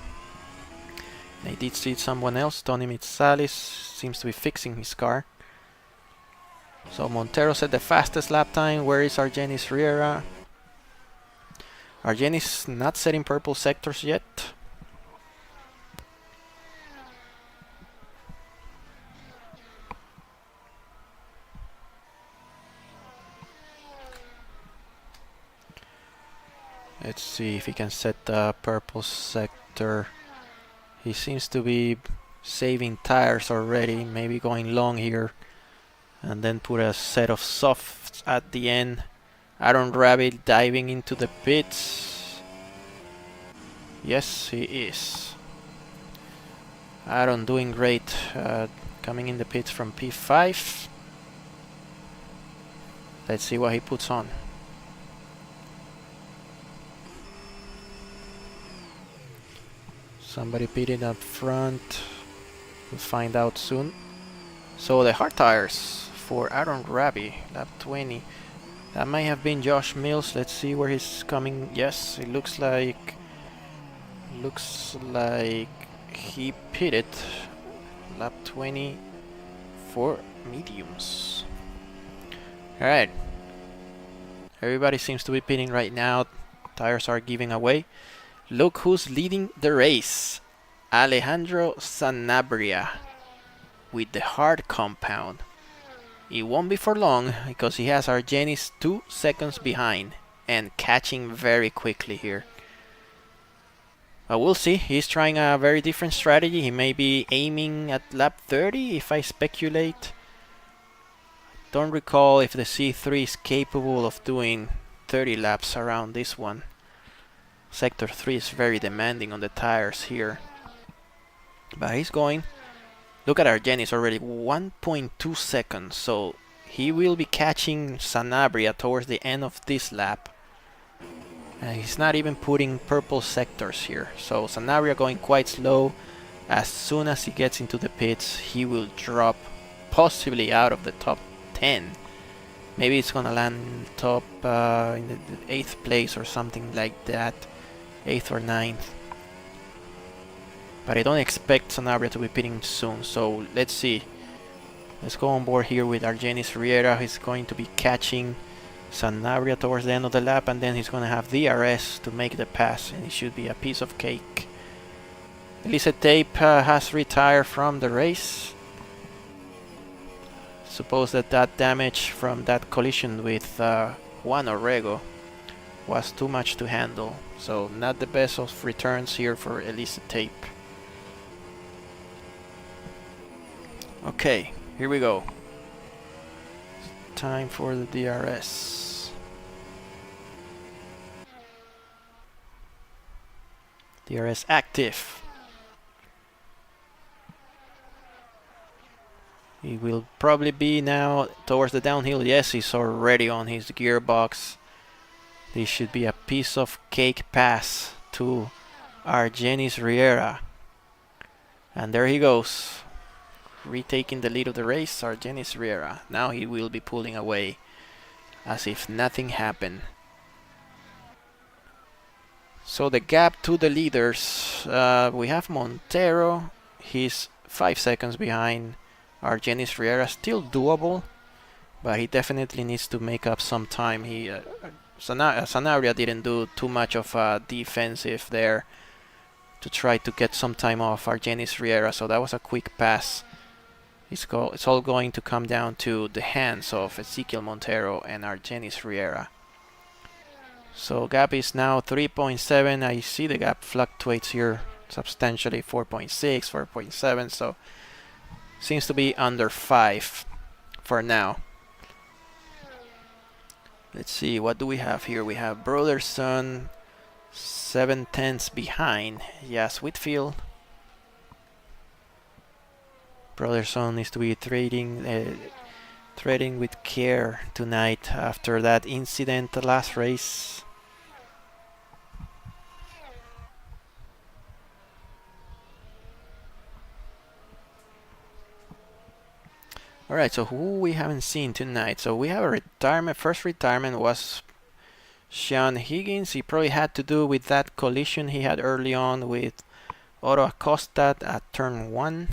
I did see someone else, Tony Mitsalis, seems to be fixing his car. So Montero set the fastest lap time. Where is Argenis Riera? Argenis not setting purple sectors yet. Let's see if he can set the purple sector. He seems to be saving tires already, maybe going long here, and then put a set of softs at the end Aaron Rabbit diving into the pits. Yes, he is. Aaron doing great, coming in the pits from P5. Let's see what he puts on. Somebody pitting up front. We'll find out soon. So the hard tires for Aaron Rabbit, lap 20. That might have been Josh Mills. Let's see where he's coming. Yes, it looks like he pitted lap 20 for mediums. Alright. Everybody seems to be pitting right now. Tires are giving away. Look who's leading the race. Alejandro Sanabria with the hard compound. It won't be for long because he has Argenis 2 seconds behind and catching very quickly here. We'll see. He's trying a very different strategy. He may be aiming at lap 30 if I speculate. Don't recall if the C3 is capable of doing 30 laps around this one. Sector 3 is very demanding on the tires here. But he's going. Look at Argenis already 1.2 seconds, so he will be catching Sanabria towards the end of this lap. He's not even putting purple sectors here, so Sanabria going quite slow. As soon as he gets into the pits, he will drop possibly out of the top 10. Maybe it's gonna land top in the 8th place or something like that, 8th or 9th. But I don't expect Sanabria to be pitting soon, so let's see. Let's go on board here with Argenis Riera. He's going to be catching Sanabria towards the end of the lap, and then he's going to have DRS to make the pass, and it should be a piece of cake. Elise Tape has retired from the race. Suppose that damage from that collision with Juan Orrego was too much to handle, so not the best of returns here for Elise Tape. Okay, here we go. Time for the DRS. DRS active. He will probably be now towards the downhill. Yes, he's already on his gearbox. This should be a piece of cake pass to Argenis Riera. And there he goes. Retaking the lead of the race, Argenis Riera. Now he will be pulling away as if nothing happened. So the gap to the leaders, we have Montero. He's 5 seconds behind Argenis Riera. Still doable, but he definitely needs to make up some time. Sanabria didn't do too much of a defensive there to try to get some time off Argenis Riera, so that was a quick pass. It's all going to come down to the hands of Ezequiel Montero and Argenis Riera. So gap is now 3.7. I see the gap fluctuates here substantially, 4.6, 4.7, so seems to be under 5 for now. Let's see, what do we have here? We have Brotherson 7/10 behind. Yes, Whitfield. Brotherson needs to be trading with care tonight after that incident the last race. Alright, so who we haven't seen tonight? So we have a retirement. First retirement was Sean Higgins. He probably had to do with that collision he had early on with Otto Acosta at turn 1.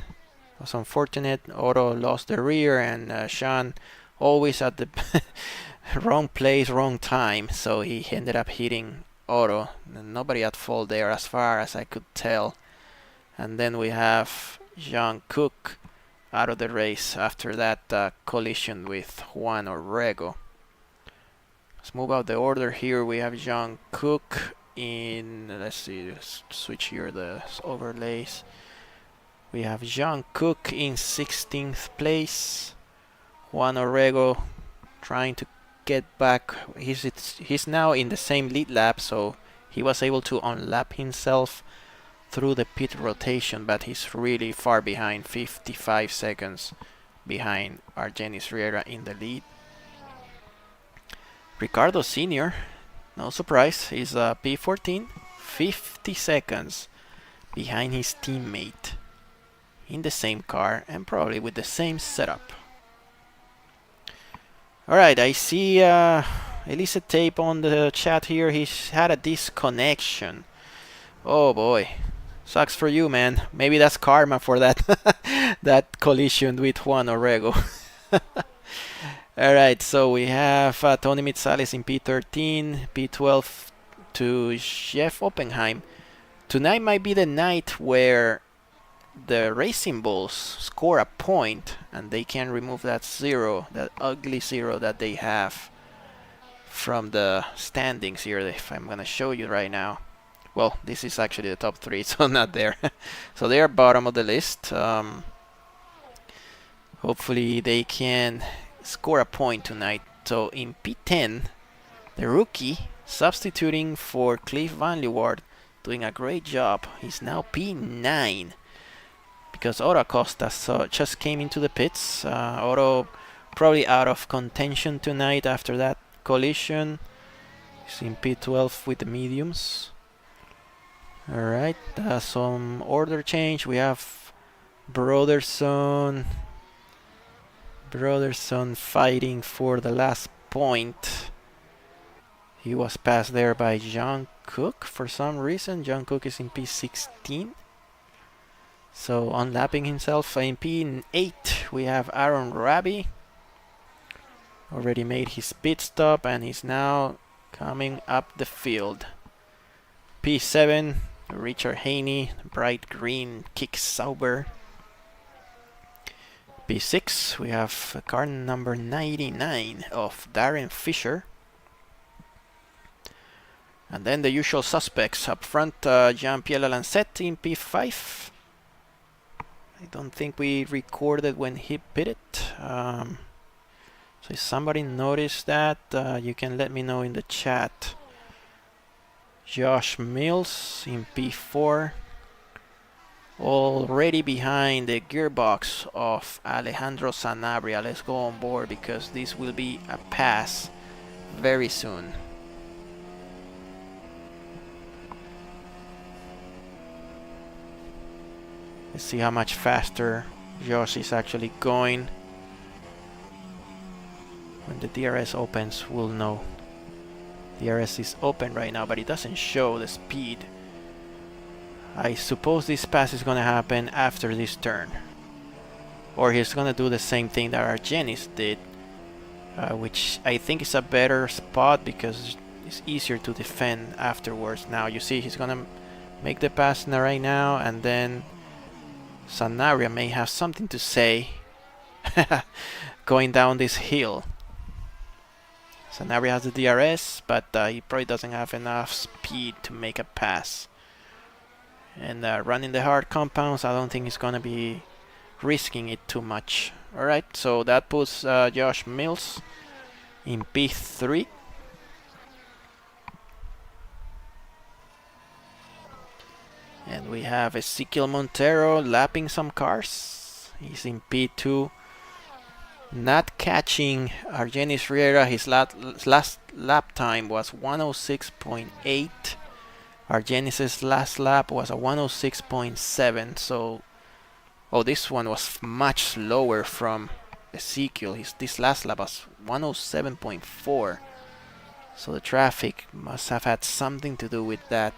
It was unfortunate. Otto lost the rear, and Sean always at the wrong place, wrong time. So he ended up hitting Otto. Nobody at fault there as far as I could tell. And then we have Jean Cook out of the race after that collision with Juan Orrego. Let's move out the order here. We have Jean Cook in, let's see, let's switch here the overlays. We have Jean Cook in 16th place. Juan Orrego trying to get back. He's now in the same lead lap, so he was able to unlap himself through the pit rotation, but he's really far behind, 55 seconds behind Argenis Riera in the lead. Ricardo Sr., no surprise, is P14, 50 seconds behind his teammate in the same car and probably with the same setup. Alright, I see Elisa Tape on the chat here. He's had a disconnection. Oh boy, sucks for you, man. Maybe that's karma for that that collision with Juan Orrego. Alright, so we have Tony Mitsales in P13, P12 to Jeff Oppenheim. Tonight might be the night where the Racing Bulls score a point and they can remove that zero, that ugly zero that they have from the standings here. If I'm gonna show you right now, well, this is actually the top 3, so not there. So they are bottom of the list. Hopefully they can score a point tonight. So in P10, the rookie substituting for Cliff Van Leeuwen, doing a great job. He's now P9 because Otto Acosta just came into the pits. Otto probably out of contention tonight after that collision. He's in P12 with the mediums. Alright, some order change. We have Broderson fighting for the last point. He was passed there by John Cook for some reason. John Cook is in P16. So unlapping himself. In P8 we have Aaron Rabi. Already made his pit stop and he's now coming up the field. P7 Richard Haney, bright green Kick Sauber. P6 we have car number 99 of Darren Fisher. And then the usual suspects up front, Jean-Pierre Lancette in P5. I don't think we recorded when he pitted. So if somebody noticed that, you can let me know in the chat. Josh Mills in P4. Already behind the gearbox of Alejandro Sanabria. Let's go on board because this will be a pass very soon. Let's see how much faster Josh is actually going. When the DRS opens, we'll know. DRS is open right now, but it doesn't show the speed. I suppose this pass is gonna happen after this turn. Or he's gonna do the same thing that Argenis did, which I think is a better spot because it's easier to defend afterwards. Now you see he's gonna make the pass right now, and then Sanabria may have something to say going down this hill. Sanabria has the DRS, but he probably doesn't have enough speed to make a pass. And running the hard compounds, I don't think he's gonna be risking it too much. Alright, so that puts Josh Mills in P3. And we have Ezequiel Montero lapping some cars. He's in P2. Not catching Argenis Riera. His last lap time was 106.8. Argenis' last lap was a 106.7. So, oh, this one was much slower from Ezequiel. This last lap was 107.4. So the traffic must have had something to do with that.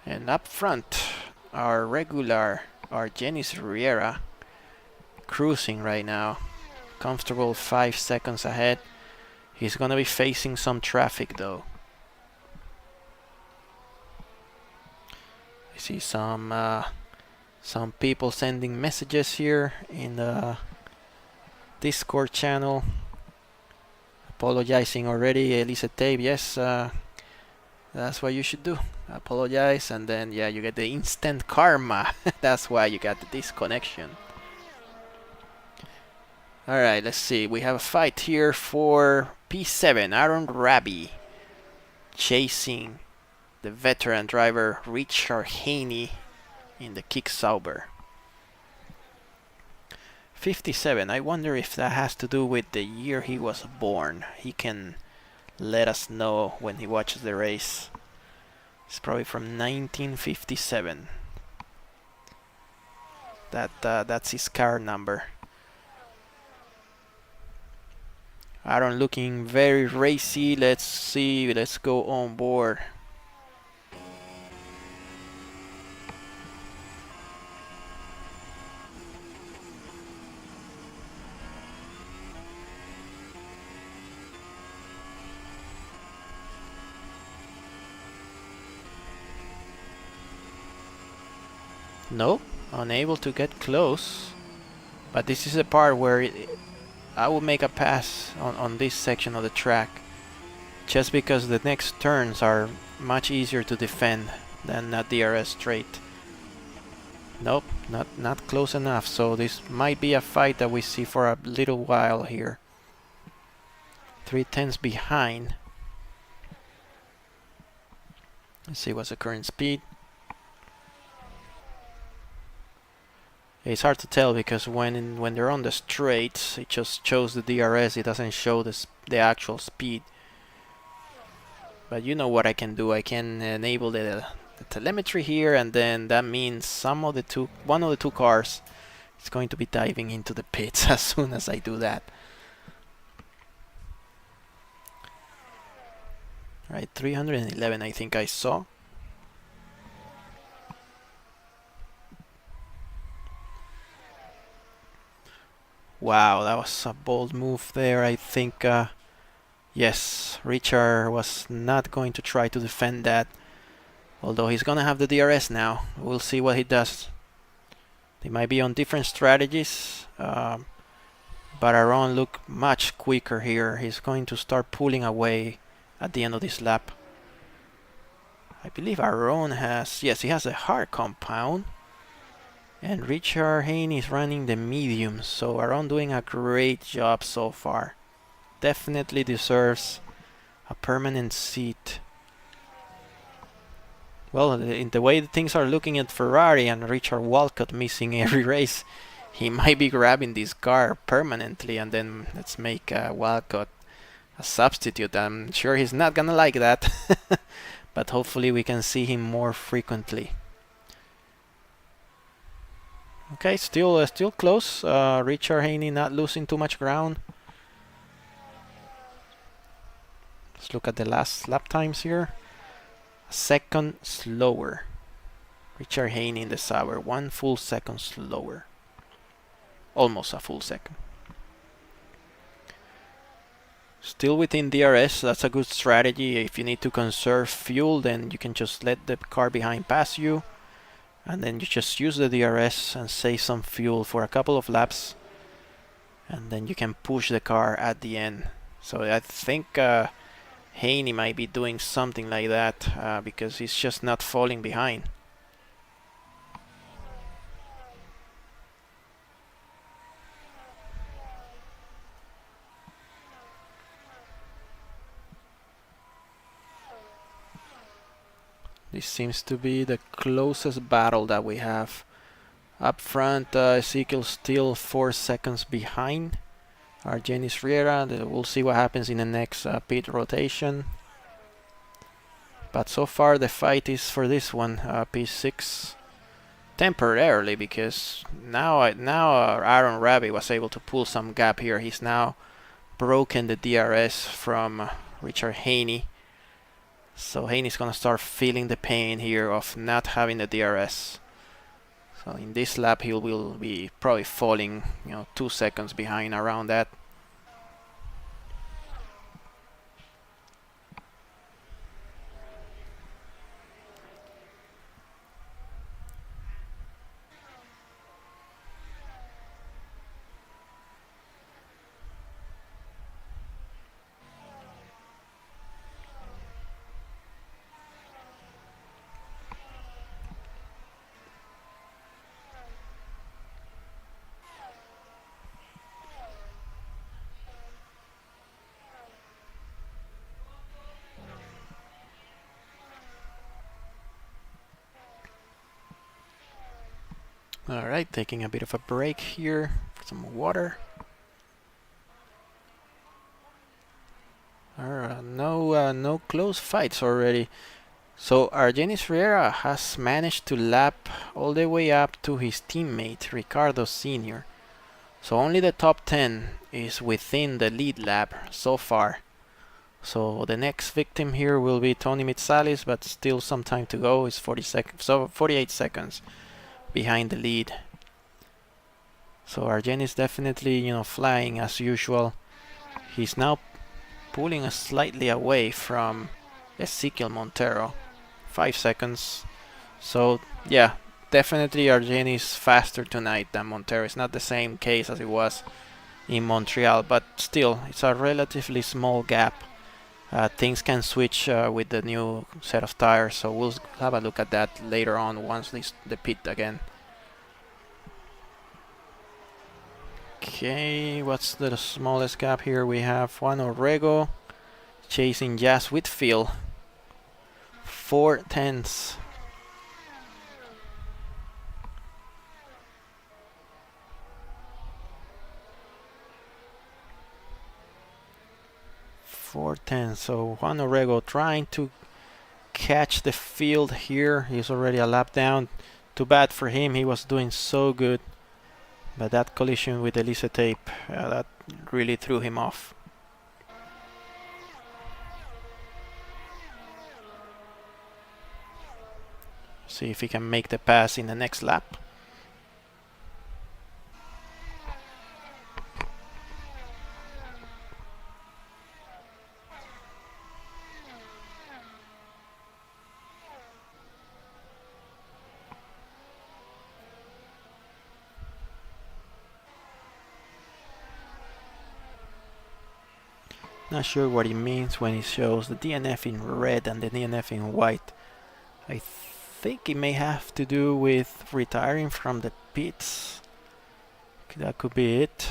And up front, our regular Argenis Riera cruising right now. Comfortable 5 seconds ahead. He's gonna be facing some traffic though. I see some people sending messages here in the Discord channel. Apologizing already, Elisa Tape. Yes, that's what you should do. Apologize, and then yeah, you get the instant karma. That's why you got the disconnection. Alright, let's see. We have a fight here for P7. Aaron Rabi chasing the veteran driver Richard Haney in the Kick Sauber. 57. I wonder if that has to do with the year he was born. He can let us know when he watches the race. It's probably from 1957. That's his car number. Aaron looking very racy. Let's see. Let's go on board. Nope, unable to get close. But this is the part where I will make a pass on this section of the track, just because the next turns are much easier to defend than a DRS straight. Nope, not close enough. So this might be a fight that we see for a little while here. 3/10 behind. Let's see what's the current speed. It's hard to tell because when they're on the straights, it just shows the DRS. It doesn't show the actual speed. But you know what I can do? I can enable the telemetry here, and then that means one of the two cars is going to be diving into the pits as soon as I do that. All right, 311 I think I saw. Wow, that was a bold move there. I think, yes, Richard was not going to try to defend that. Although he's gonna have the DRS now. We'll see what he does. They might be on different strategies, but Aaron looked much quicker here. He's going to start pulling away at the end of this lap. I believe Aaron has, yes, he has a hard compound. And Richard Haney is running the medium, so Aaron doing a great job so far. Definitely deserves a permanent seat. Well, in the way things are looking at Ferrari and Richard Walcott missing every race, he might be grabbing this car permanently, and then let's make Walcott a substitute. I'm sure he's not gonna like that, but hopefully we can see him more frequently. Okay, still close. Richard Haney not losing too much ground. Let's look at the last lap times here. A second slower. Richard Haney in the Sauber, 1 full second slower. Almost a full second. Still within DRS, that's a good strategy. If you need to conserve fuel, then you can just let the car behind pass you. And then you just use the DRS and save some fuel for a couple of laps, and then you can push the car at the end. So I think Haney might be doing something like that because he's just not falling behind. This seems to be the closest battle that we have. Up front, Ezekiel still 4 seconds behind Argenis Riera. We'll see what happens in the next pit rotation. But so far the fight is for this one, P6. Temporarily, because now Aaron Rabi was able to pull some gap here. He's now broken the DRS from Richard Haney. So Haney's gonna start feeling the pain here of not having the DRS. So in this lap he will be probably falling, 2 seconds behind around that. Alright, taking a bit of a break here for some water. No close fights already. So Argenis Riera has managed to lap all the way up to his teammate Ricardo Sr. So only the top 10 is within the lead lap so far. So the next victim here will be Tony Mitsalis, but still some time to go. It's 48 seconds behind the lead. So Argenis definitely, flying as usual. He's now pulling us slightly away from Ezequiel Montero. 5 seconds. So yeah, definitely Argenis faster tonight than Montero. It's not the same case as it was in Montreal, but still, it's a relatively small gap. Things can switch with the new set of tires, so we'll have a look at that later on once the pit again. Okay, what's the smallest gap here? We have Juan Orrego chasing Jas Whitfield. 4 tenths. So Juan Orrego trying to catch the field here. He's already a lap down. Too bad for him, he was doing so good. But that collision with Elise Tape, that really threw him off. See if he can make the pass in the next lap. Not sure what he means when he shows the DNF in red and the DNF in white. I think it may have to do with retiring from the pits. That could be it.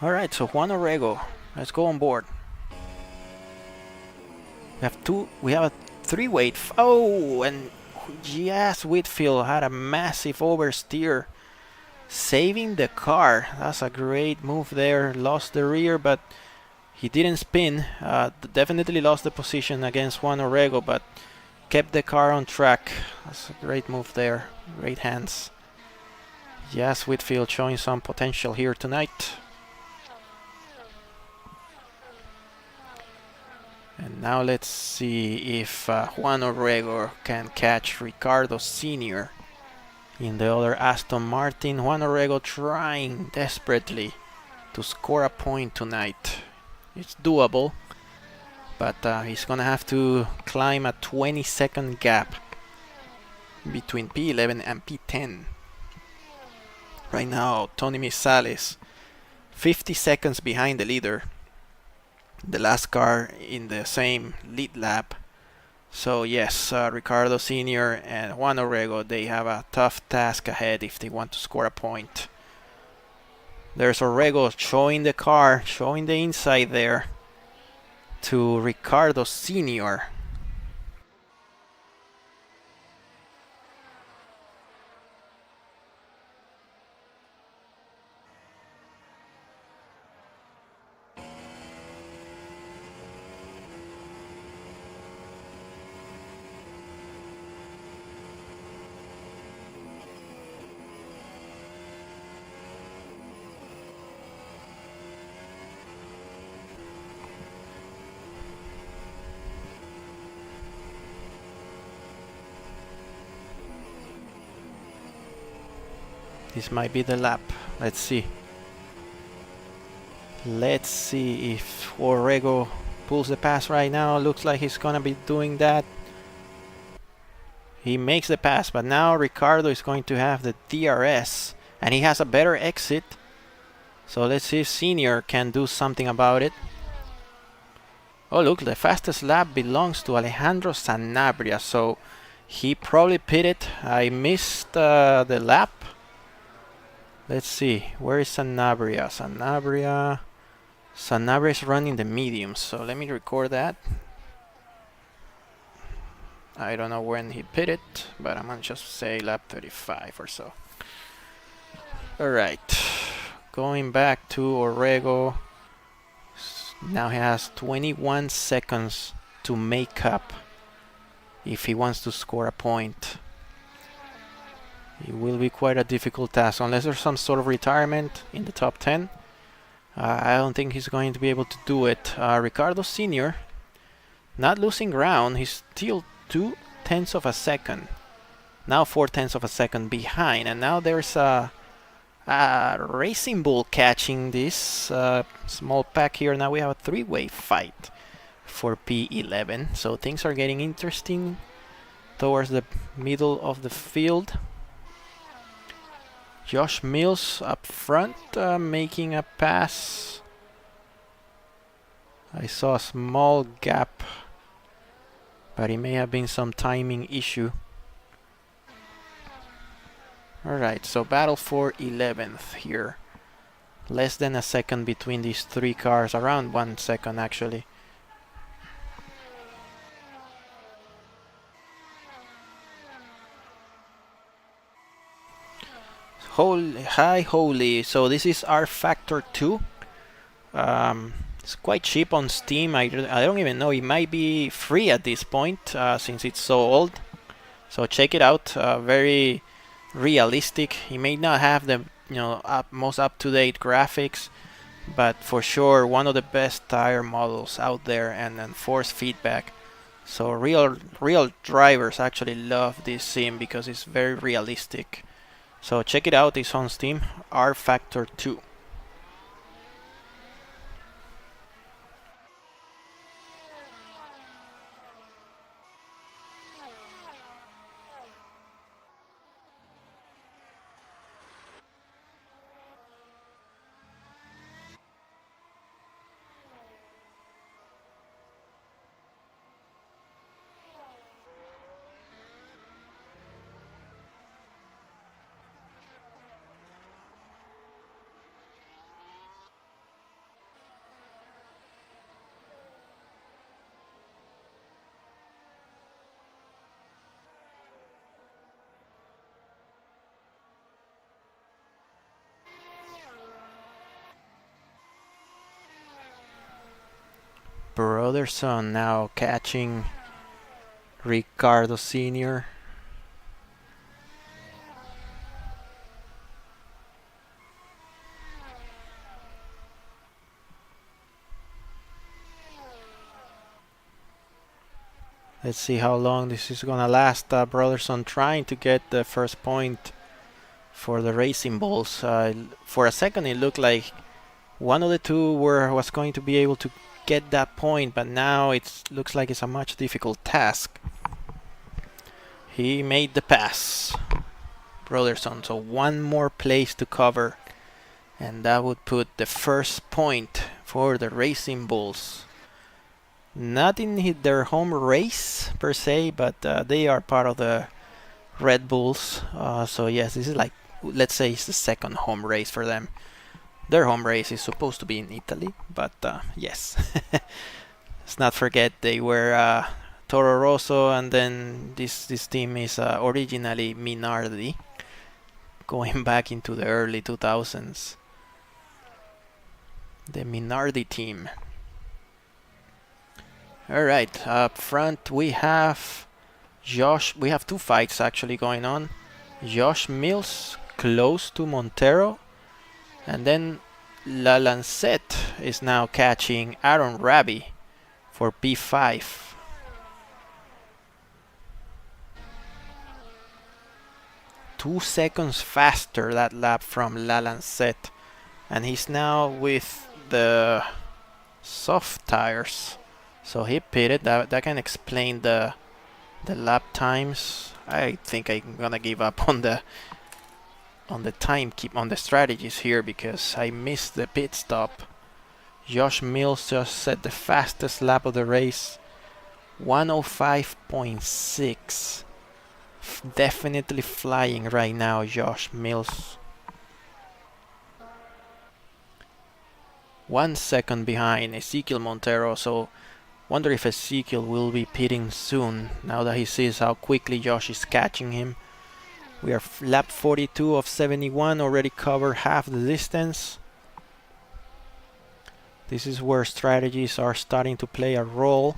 Alright, so Juan Orrego, let's go on board. We have a 3-weight. Oh, and Jas Whitfield had a massive oversteer, saving the car. That's a great move there. Lost the rear, but he didn't spin. Definitely lost the position against Juan Orrego, but kept the car on track. That's a great move there. Great hands. Jas Whitfield showing some potential here tonight. And now let's see if Juan Orrego can catch Ricardo Sr. in the other Aston Martin. Juan Orrego trying desperately to score a point tonight. It's doable, but he's gonna have to climb a 20-second gap between P11 and P10. Right now, Tony Mitsalis 50 seconds behind the leader. The last car in the same lead lap. So yes, Ricardo Sr. and Juan Orrego, they have a tough task ahead if they want to score a point. There's Orrego showing the car, showing the inside there to Ricardo Sr. This might be the lap. Let's see. Let's see if Orrego pulls the pass right now. Looks like he's gonna be doing that. He makes the pass, but now Ricardo is going to have the DRS, and he has a better exit. So let's see if Senior can do something about it. Oh look, the fastest lap belongs to Alejandro Sanabria, so he probably pitted. I missed the lap. Let's see, where is Sanabria? Sanabria is running the mediums, so let me record that. I don't know when he pitted, but I'm gonna just say lap 35 or so. Alright, going back to Orrego. Now he has 21 seconds to make up if he wants to score a point. It will be quite a difficult task unless there's some sort of retirement in the top 10. I don't think he's going to be able to do it. Ricardo Sr. not losing ground. He's still 0.2 of a second. Now 0.4 of a second behind. And now there's a Racing Bull catching this small pack here. Now we have a three-way fight for P11. So things are getting interesting towards the middle of the field. Josh Mills up front making a pass. I saw a small gap, but it may have been some timing issue. Alright, so battle for 11th here. Less than a second between these three cars, around 1 second actually. Holy, so this is R Factor 2. It's quite cheap on Steam. I don't even know, it might be free at this point since it's so old. So check it out, very realistic. He may not have the most up-to-date graphics, but for sure one of the best tire models out there, and then force feedback. So real drivers actually love this sim because it's very realistic. So check it out, it's on Steam, R Factor 2. Brotherson now catching Ricardo Sr. Let's see how long this is gonna last. Brotherson trying to get the first point for the Racing Bulls. For a second it looked like one of the two was going to be able to get that point, but now it looks like it's a much difficult task. He made the pass, Brotherson, so one more place to cover, and that would put the first point for the Racing Bulls. Not in their home race per se, but they are part of the Red Bulls. So yes, this is like, let's say it's the second home race for them. Their home race is supposed to be in Italy, but yes. Let's not forget they were Toro Rosso, and then this team is originally Minardi, going back into the early 2000s. The Minardi team. Alright, up front we have Josh. We have two fights actually going on. Josh Mills close to Montero, and then La Lancette is now catching Aaron Rabi for P5. Two seconds faster that lap from La Lancette, and he's now with the soft tires. So he pitted. That can explain the lap times. I think I'm gonna give up on the strategies here because I missed the pit stop. Josh Mills just set the fastest lap of the race, 105.6. Definitely flying right now, Josh Mills. 1 second behind Ezequiel Montero, so Wonder if Ezekiel will be pitting soon, now that he sees how quickly Josh is catching him. We are lap 42 of 71, already covered half the distance. This is where strategies are starting to play a role.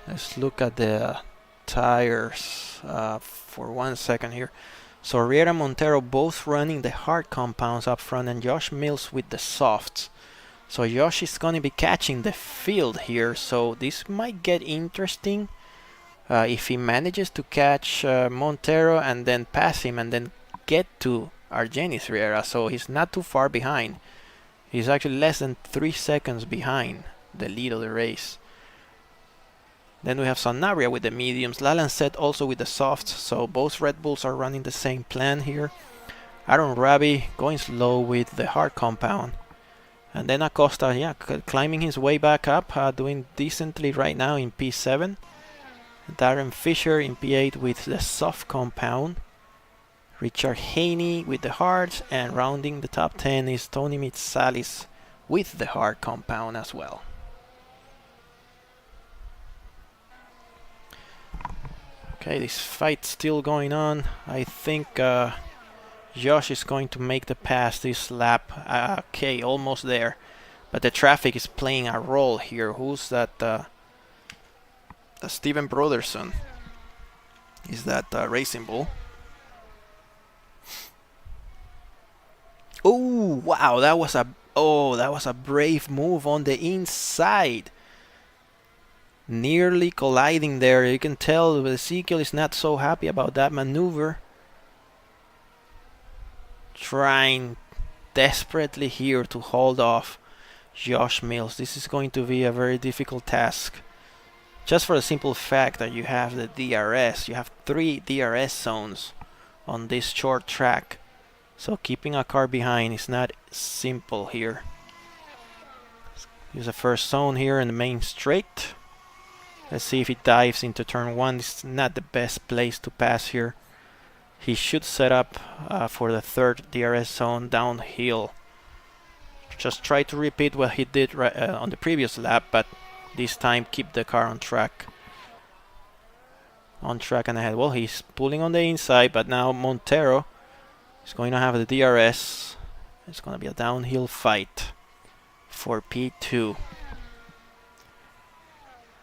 Let's look at the tires for 1 second here. So Riera and Montero both running the hard compounds up front, and Josh Mills with the softs. So Josh is going to be catching the field here, so this might get interesting if he manages to catch Montero and then pass him and then get to Argenis Riera. So he's not too far behind. He's actually less than 3 seconds behind the lead of the race. Then we have Sanabria with the mediums, Lalanset also with the softs, so both Red Bulls are running the same plan here. Aaron Rabi going slow with the hard compound. And then Acosta, yeah, climbing his way back up, doing decently right now in P7. Darren Fisher in P8 with the soft compound. Richard Haney with the hards, and rounding the top 10 is Tony Mitsalis with the hard compound as well. Okay, this fight's still going on. I think Josh is going to make the pass this lap. Okay, almost there. But the traffic is playing a role here. Who's that? Steven Broderson. Is that Racing Bull? Oh, wow, that was a brave move on the inside. Nearly colliding there. You can tell Ezekiel is not so happy about that maneuver. Trying desperately here to hold off Josh Mills. This is going to be a very difficult task. Just for the simple fact that you have the DRS. You have 3 DRS zones on this short track. So keeping a car behind is not simple here. Use the first zone here in the main straight. Let's see if he dives into turn 1. It's not the best place to pass here. He should set up for the third DRS zone downhill. Just try to repeat what he did on the previous lap, but this time keep the car on track. On track and ahead. Well, he's pulling on the inside, but now Montero is going to have the DRS. It's going to be a downhill fight for P2.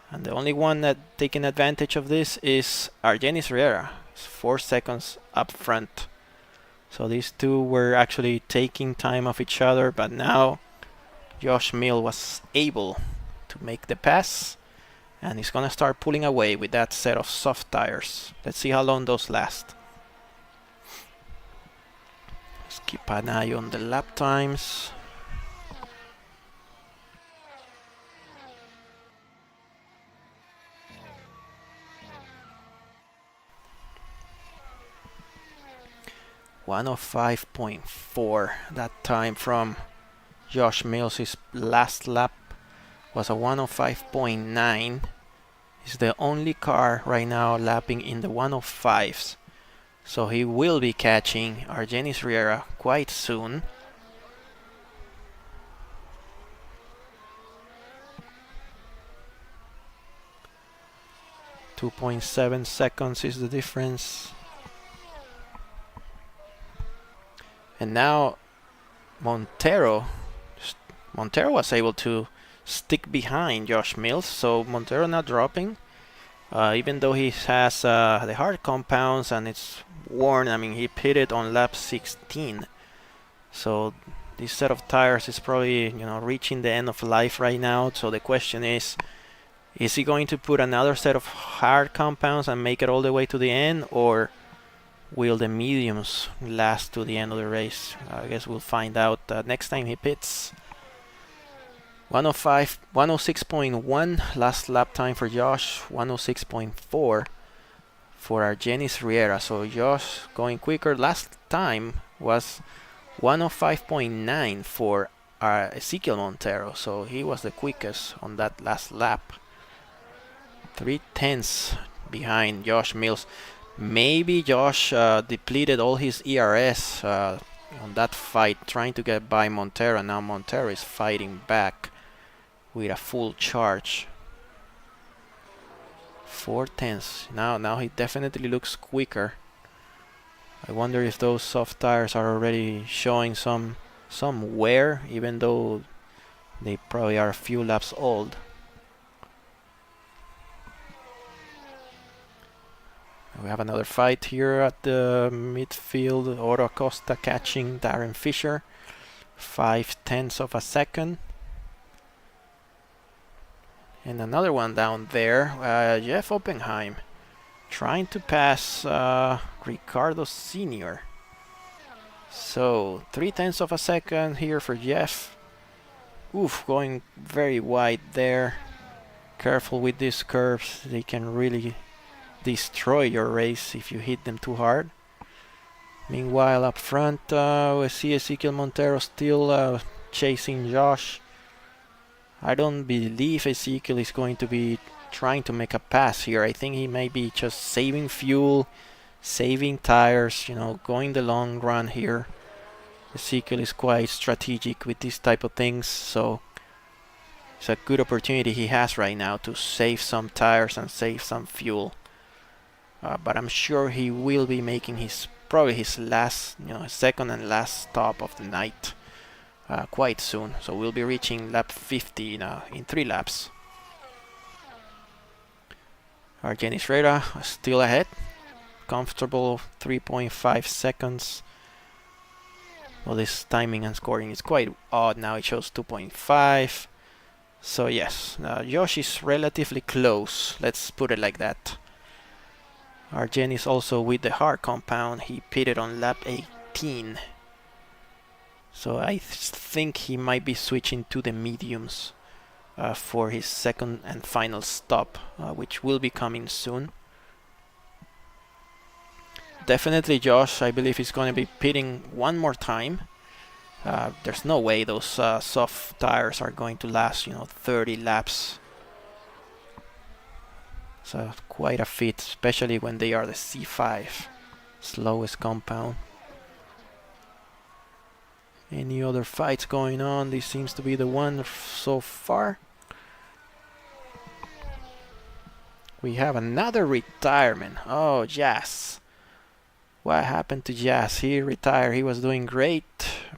And the only one that taking advantage of this is Argenis Riera. It's 4 seconds up front. So these two were actually taking time off each other, but now Josh Mill was able to make the pass, and he's gonna start pulling away with that set of soft tires. Let's see how long those last. Let's keep an eye on the lap times. .105.4. That time from Josh Mills. His last lap was a 105.9. He's the only car right now lapping in the 105s. So he will be catching Argenis Riera quite soon. .7 seconds is the difference. And now Montero was able to stick behind Josh Mills, so Montero now dropping, even though he has the hard compounds and it's worn. I mean, he pitted on lap 16, so this set of tires is probably, you know, reaching the end of life right now. So the question is he going to put another set of hard compounds and make it all the way to the end, or will the mediums last to the end of the race? I guess we'll find out next time he pits. 106.1 last lap time for Josh, 106.4 for Argenis Riera. So Josh going quicker. Last time was 105.9 for Ezekiel Montero, so he was the quickest on that last lap. 3/10 behind Josh Mills. Maybe Josh depleted all his ERS on that fight, trying to get by Montero. Now Montero is fighting back with a full charge. 4/10. Now he definitely looks quicker. I wonder if those soft tires are already showing some wear, even though they probably are a few laps old. We have another fight here at the midfield. Oro Acosta catching Darren Fisher. 0.5 of a second. And another one down there. Jeff Oppenheim trying to pass Ricardo Sr. So 0.3 of a second here for Jeff. Oof, going very wide there. Careful with these curves. They can really destroy your race if you hit them too hard. Meanwhile, up front, we see Ezequiel Montero still chasing Josh. I don't believe Ezequiel is going to be trying to make a pass here. I think he may be just saving fuel, saving tires, you know, going the long run here. Ezequiel is quite strategic with these type of things, so it's a good opportunity he has right now to save some tires and save some fuel. But I'm sure he will be making probably his last, his second and last stop of the night quite soon. So we'll be reaching lap 50 in 3 laps. Argenis Reda still ahead, comfortable 3.5 seconds. Well, this timing and scoring is quite odd now. It shows 2.5. So yes, Josh is relatively close. Let's put it like that. Argenis also with the hard compound. He pitted on lap 18. So I think he might be switching to the mediums for his second and final stop, which will be coming soon. Definitely Josh, I believe he's going to be pitting one more time. There's no way those soft tires are going to last, 30 laps. So quite a feat, especially when they are the C5, slowest compound. Any other fights going on? This seems to be the one so far. We have another retirement. Oh, Jazz. What happened to Jazz? He retired. He was doing great,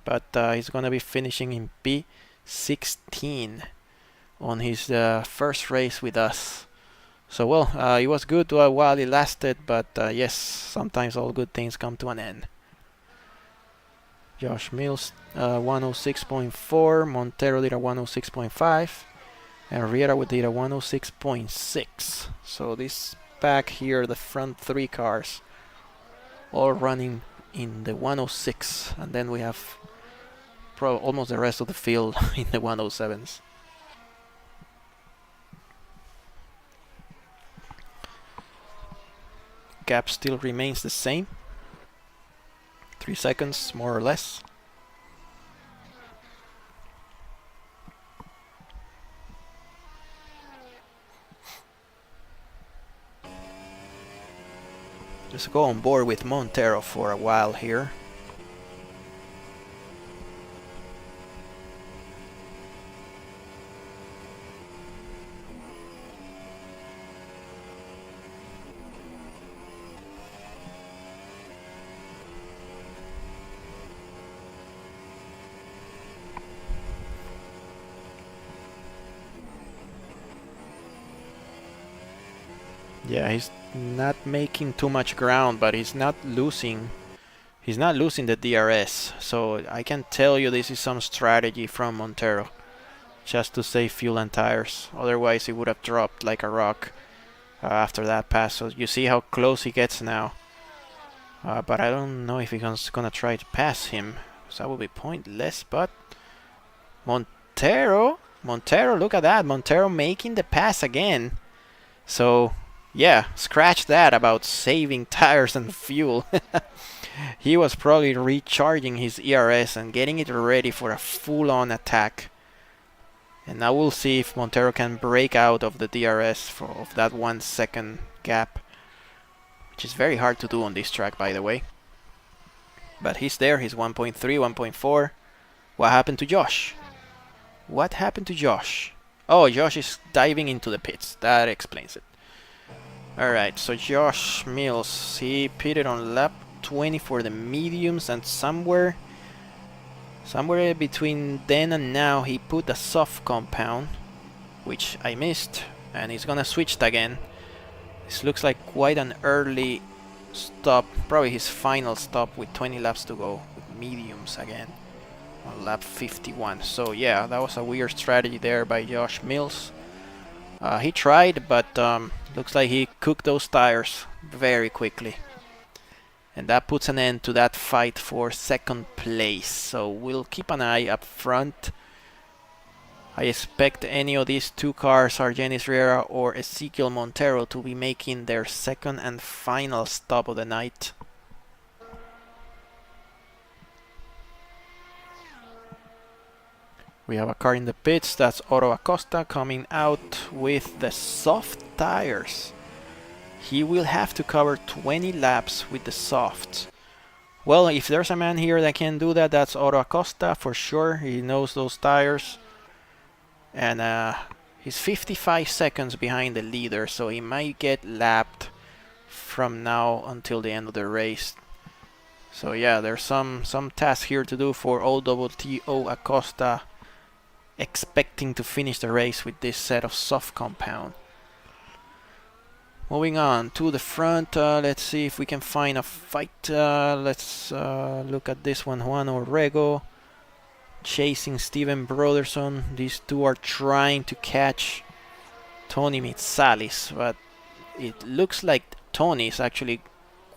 but he's going to be finishing in P16 on his first race with us. So, well, it was good while it lasted, but yes, sometimes all good things come to an end. Josh Mills, 106.4, Montero did a 106.5, and Riera did a 106.6. So this back here, the front 3 cars, all running in the 106, and then we have almost the rest of the field in the 107s. Gap still remains the same, 3 seconds more or less. Just go on board with Montero for a while here. Yeah, he's not making too much ground, but he's not losing the DRS. So I can tell you this is some strategy from Montero, just to save fuel and tires. Otherwise he would have dropped like a rock after that pass. So you see how close he gets now. But I don't know if he's gonna try to pass him, so that would be pointless. But Montero, look at that, Montero making the pass again. So yeah, scratch that about saving tires and fuel. He was probably recharging his ERS and getting it ready for a full-on attack. And now we'll see if Montero can break out of the DRS of that 1 second gap, which is very hard to do on this track, by the way. But he's there. He's 1.3, 1.4. What happened to Josh? What happened to Josh? Oh, Josh is diving into the pits. That explains it. Alright, so Josh Mills, he pitted on lap 20 for the mediums, and somewhere between then and now he put a soft compound, which I missed, and he's gonna switch it again. This looks like quite an early stop, probably his final stop with 20 laps to go with mediums again on lap 51. So yeah, that was a weird strategy there by Josh Mills. He tried, but looks like he cooked those tires very quickly. And that puts an end to that fight for second place. So we'll keep an eye up front. I expect any of these two cars, Janos Riera or Ezequiel Montero, to be making their second and final stop of the night. We have a car in the pits. That's Otto Acosta coming out with the soft tires. He will have to cover 20 laps with the softs. Well, if there's a man here that can do that, that's Otto Acosta for sure. He knows those tires. And he's 55 seconds behind the leader, so he might get lapped from now until the end of the race. So yeah, there's some tasks here to do for OTTO Acosta, expecting to finish the race with this set of soft compound. Moving on to the front, let's see if we can find a fight. Let's look at this one. Juan Orrego chasing Steven Broderson. These two are trying to catch Tony Mitsalis, but it looks like Tony is actually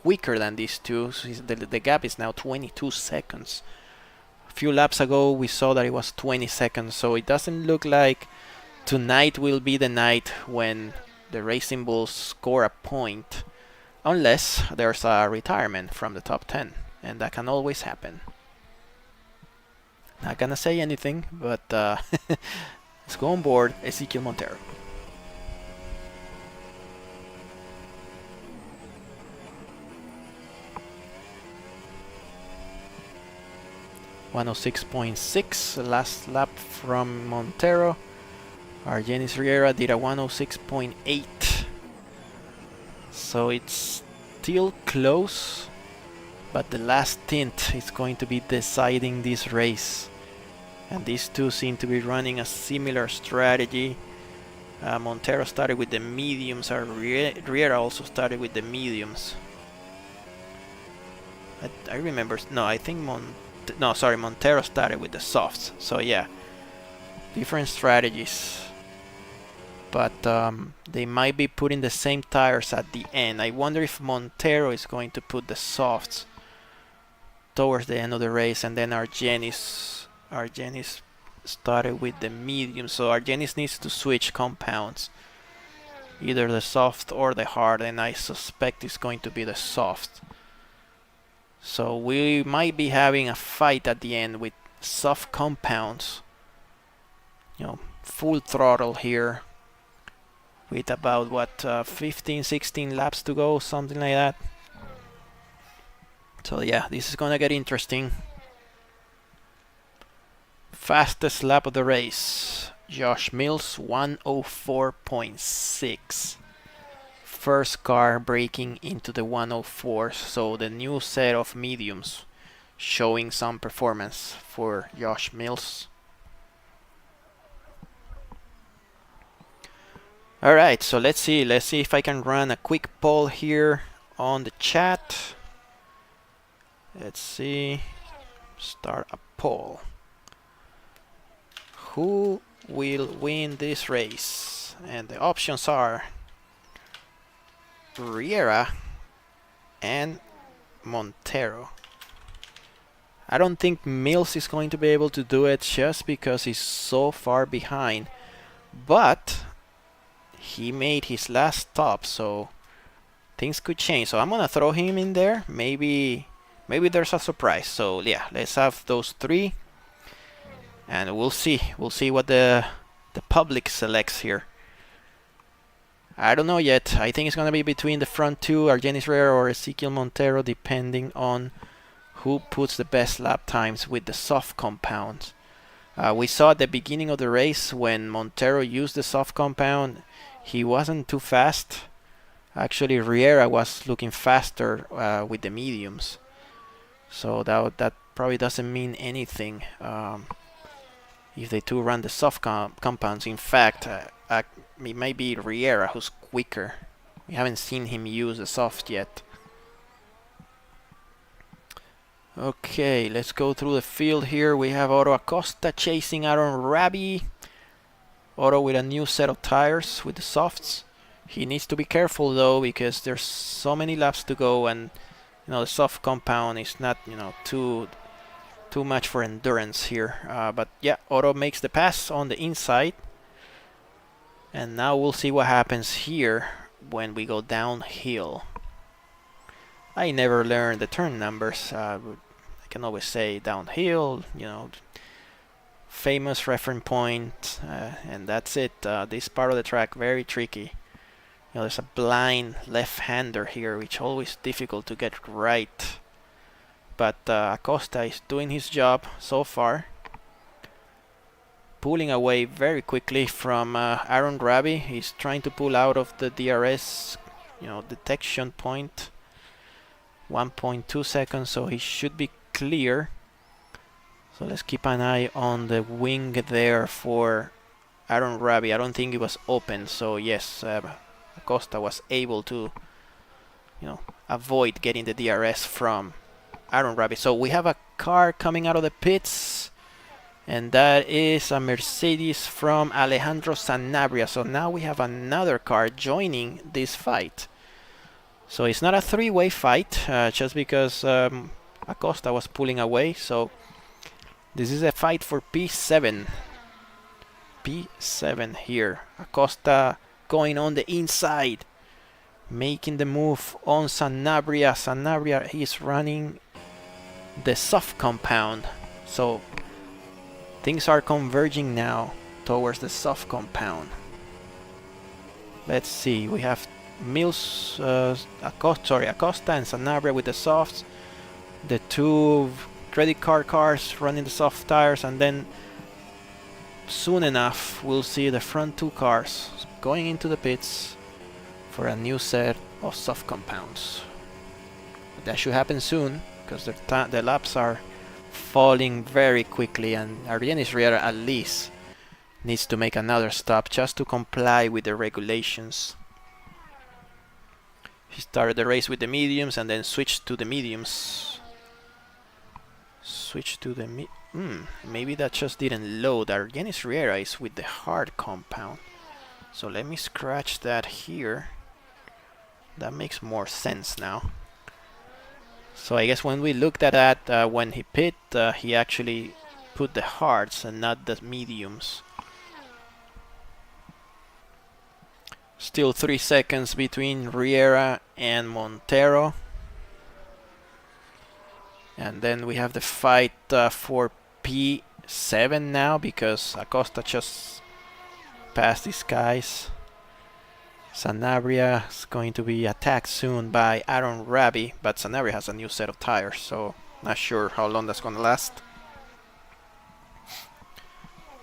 quicker than these two. So the gap is now 22 seconds. A few laps ago we saw that it was 20 seconds, so it doesn't look like tonight will be the night when the Racing Bulls score a point, unless there's a retirement from the top 10, and that can always happen. Not gonna say anything, but let's go on board Ezequiel Montero. .106.6 last lap from Montero. Our Janos Riera did a 106.8. So it's still close, but the last stint is going to be deciding this race. And these two seem to be running a similar strategy. Montero started with the mediums, Riera also started with the mediums. I remember, no, I think Montero started with the softs. So yeah, different strategies. But they might be putting the same tires at the end. I wonder if Montero is going to put the softs towards the end of the race, and then our Janos started with the medium, so our Janos needs to switch compounds, either the soft or the hard, and I suspect it's going to be the soft. So we might be having a fight at the end with soft compounds, you know, full throttle here, with about what 15, 16 laps to go, something like that. So yeah, this is gonna get interesting. Fastest lap of the race, Josh Mills, 104.6. First car breaking into the 104, so the new set of mediums showing some performance for Josh Mills. Alright, so let's see if I can run a quick poll here on the chat. Let's see, start a poll. Who will win this race? And the options are Riera and Montero. I don't think Mills is going to be able to do it just because he's so far behind, but he made his last stop, so things could change. So I'm gonna throw him in there. Maybe there's a surprise. So yeah, let's have those three, and we'll see what the public selects here. I don't know yet. I think it's gonna be between the front two, Janos Riera or Ezequiel Montero, depending on who puts the best lap times with the soft compound. We saw at the beginning of the race when Montero used the soft compound, he wasn't too fast. Actually, Riera was looking faster with the mediums. So that probably doesn't mean anything if they two run the soft compounds. In fact, it may be Riera who's quicker. We haven't seen him use the soft yet. Okay, let's go through the field here. We have Otto Acosta chasing Aaron Rabi. Otto with a new set of tires with the softs. He needs to be careful though, because there's so many laps to go, and the soft compound is not too much for endurance here. But yeah, Otto makes the pass on the inside, and now we'll see what happens here when we go downhill. I never learned the turn numbers. I can always say downhill, famous reference point, and that's it. This part of the track very tricky. There's a blind left-hander here, which is always difficult to get right. But Acosta is doing his job so far, pulling away very quickly from Aaron Rabi. He's trying to pull out of the DRS, detection point. 1.2 seconds, so he should be clear. So let's keep an eye on the wing there for Aaron Rabi. I don't think it was open, so yes, Acosta was able to avoid getting the DRS from Aaron Rabi. So we have a car coming out of the pits, and that is a Mercedes from Alejandro Sanabria. So now we have another car joining this fight. So it's not a three-way fight, just because Acosta was pulling away. So this is a fight for P7. P7 here. Acosta going on the inside, making the move on Sanabria. Sanabria is running the soft compound. So things are converging now towards the soft compound. Let's see, we have Acosta and Sanabria with the softs, the two credit card cars running the soft tires, and then soon enough we'll see the front two cars going into the pits for a new set of soft compounds. But that should happen soon, because the laps are falling very quickly, and Argenis Riera at least needs to make another stop just to comply with the regulations. He started the race with the mediums and then switched to the mediums. Maybe that just didn't load. Argenis Riera is with the hard compound. So let me scratch that here. That makes more sense now. So I guess when we looked at that, when he pit, he actually put the hards and not the mediums. Still 3 seconds between Riera and Montero. And then we have the fight for P7 now, because Acosta just passed these guys. Sanabria is going to be attacked soon by Aaron Rabi, but Sanabria has a new set of tires, so not sure how long that's going to last.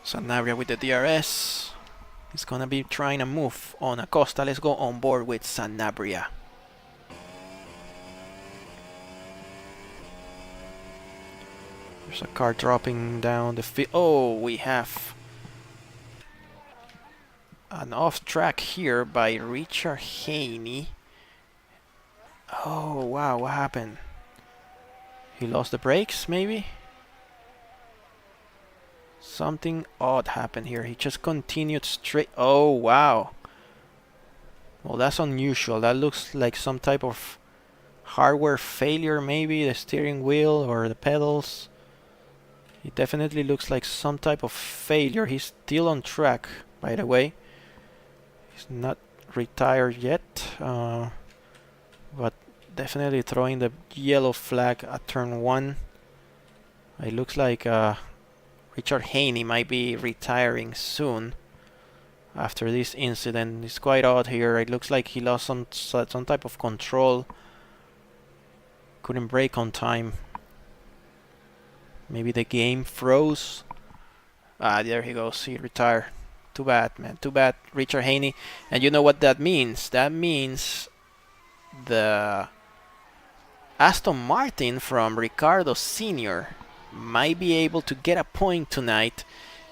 Sanabria with the DRS. He's going to be trying a move on Acosta. Let's go on board with Sanabria. There's a car dropping down the field. Oh, we have an off track here by Richard Haney. Oh, wow, what happened? He lost the brakes, maybe? Something odd happened here. He just continued straight. Oh, wow. Well, that's unusual. That looks like some type of hardware failure, maybe the steering wheel or the pedals. It definitely looks like some type of failure. He's still on track, by the way. He's not retired yet, but definitely throwing the yellow flag at turn 1. It looks like Richard Haney might be retiring soon after this incident. It's quite odd here. It looks like he lost some type of control. Couldn't brake on time. Maybe the game froze. Ah, there he goes. He retired. Too bad, man. Too bad, Richard Haney. And you know what that means? That means the Aston Martin from Ricardo Sr. might be able to get a point tonight.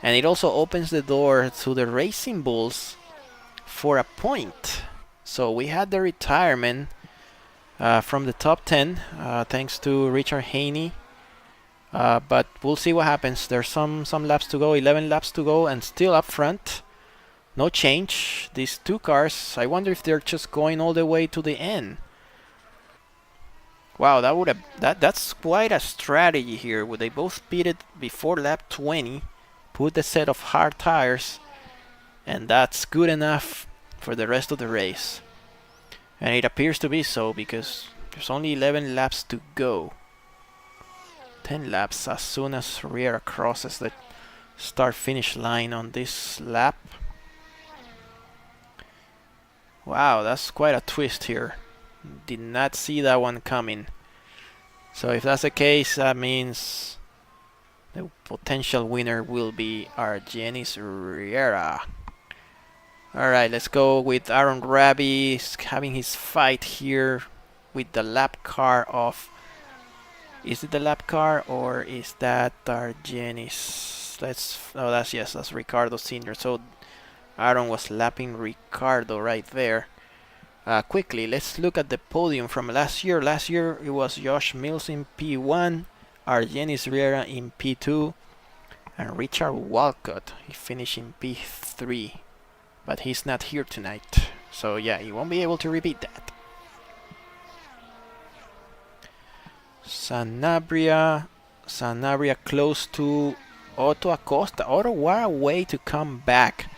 And it also opens the door to the Racing Bulls for a point. So we had the retirement from the top 10 thanks to Richard Haney. But we'll see what happens. There's some laps to go, 11 laps to go, and still up front. No change. These two cars, I wonder if they're just going all the way to the end. Wow, that's quite a strategy here. Where they both pitted before lap 20, put a set of hard tires, and that's good enough for the rest of the race. And it appears to be so because there's only 11 laps to go. 10 laps as soon as Riera crosses the start-finish line on this lap. Wow, that's quite a twist here. Did not see that one coming. So if that's the case, that means the potential winner will be our Janis Riera. Alright, let's go with Aaron Rabi having his fight here with the lap car of... Is it the lap car or is that our Janis? Oh, that's Ricardo Sr. So Aaron was lapping Ricardo right there. Quickly, let's look at the podium from last year. Last year it was Josh Mills in P1, Argenis Riera in P2, and Richard Walcott, he finished in P3. But he's not here tonight, so yeah, he won't be able to repeat that. Sanabria close to Otto Acosta. Otto, what a way to come back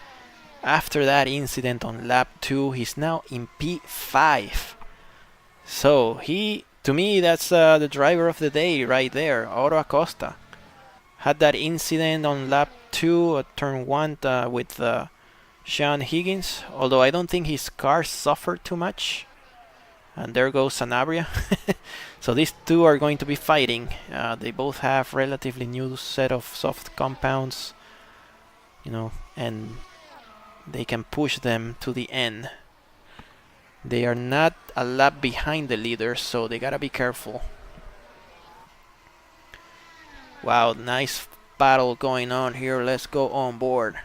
after that incident on lap 2. He's now in P5. So to me, that's the driver of the day right there, Otto Acosta. Had that incident on lap 2 at turn 1 with Sean Higgins, although I don't think his car suffered too much. And there goes Sanabria. So these two are going to be fighting. They both have relatively new set of soft compounds, and they can push them to the end. They are not a lap behind the leaders, so they gotta be careful. Wow, nice battle going on here. Let's go on board.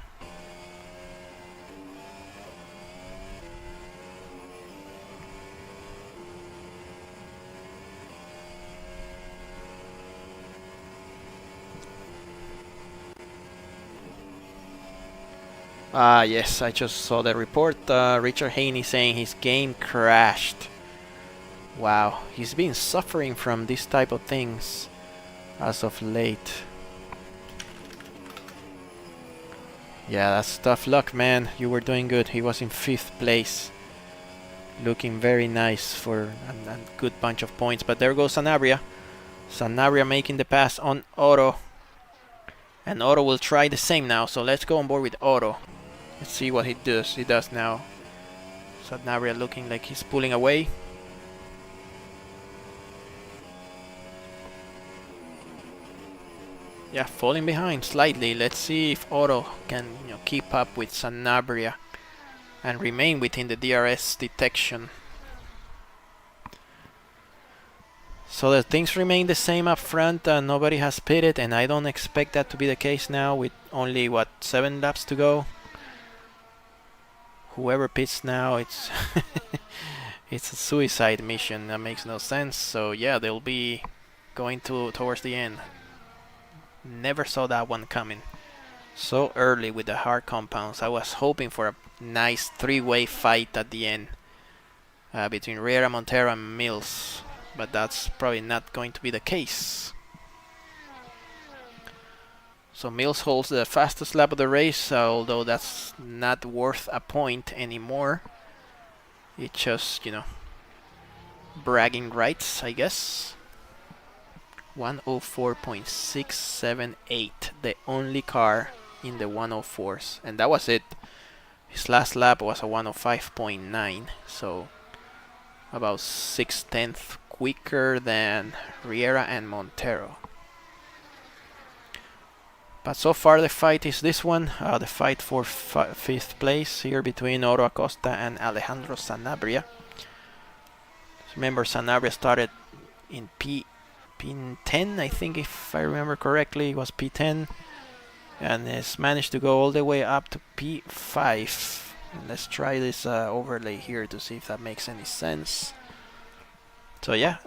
Yes, I just saw the report. Richard Haney saying his game crashed. Wow, he's been suffering from this type of things as of late. Yeah, that's tough luck, man. You were doing good. He was in 5th place. Looking very nice for a good bunch of points. But there goes Sanabria. Sanabria making the pass on Otto. And Otto will try the same now. So let's go on board with Otto. Let's see what he does. He does now. Sanabria looking like he's pulling away. Yeah, falling behind slightly. Let's see if Otto can keep up with Sanabria and remain within the DRS detection. So the things remain the same up front. Nobody has pitted, and I don't expect that to be the case now with only 7 laps to go. Whoever pits now, it's it's a suicide mission. That makes no sense. So yeah, they'll be going towards the end. Never saw that one coming so early with the hard compounds. I was hoping for a nice 3-way fight at the end between Riera, Montero, and Mills, but that's probably not going to be the case. So Mills holds the fastest lap of the race, although that's not worth a point anymore. It's just, bragging rights, I guess. 104.678, the only car in the 104s, and that was it. His last lap was a 105.9, so about 6/10 quicker than Riera and Montero. But so far the fight is this one, the fight for 5th place here between Oro Acosta and Alejandro Sanabria. Remember, Sanabria started in P10, I think, if I remember correctly. It was P10 and has managed to go all the way up to P5. And let's try this overlay here to see if that makes any sense. So yeah,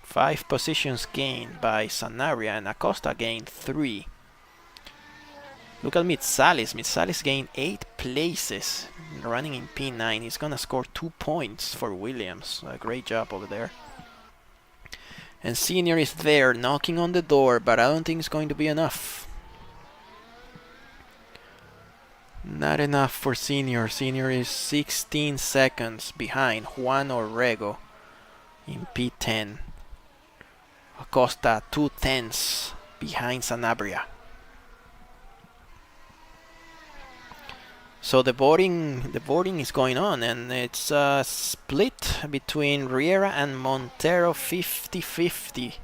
5 positions gained by Sanabria, and Acosta gained 3. Look at Mitsalis. Mitsalis gained 8 places, running in P9. He's gonna score 2 points for Williams. Great job over there. And Senior is there, knocking on the door, but I don't think it's going to be enough. Not enough for Senior. Senior is 16 seconds behind Juan Orrego in P10. Acosta 2/10 behind Sanabria. So the voting is going on, and it's split between Riera and Montero, 50-50.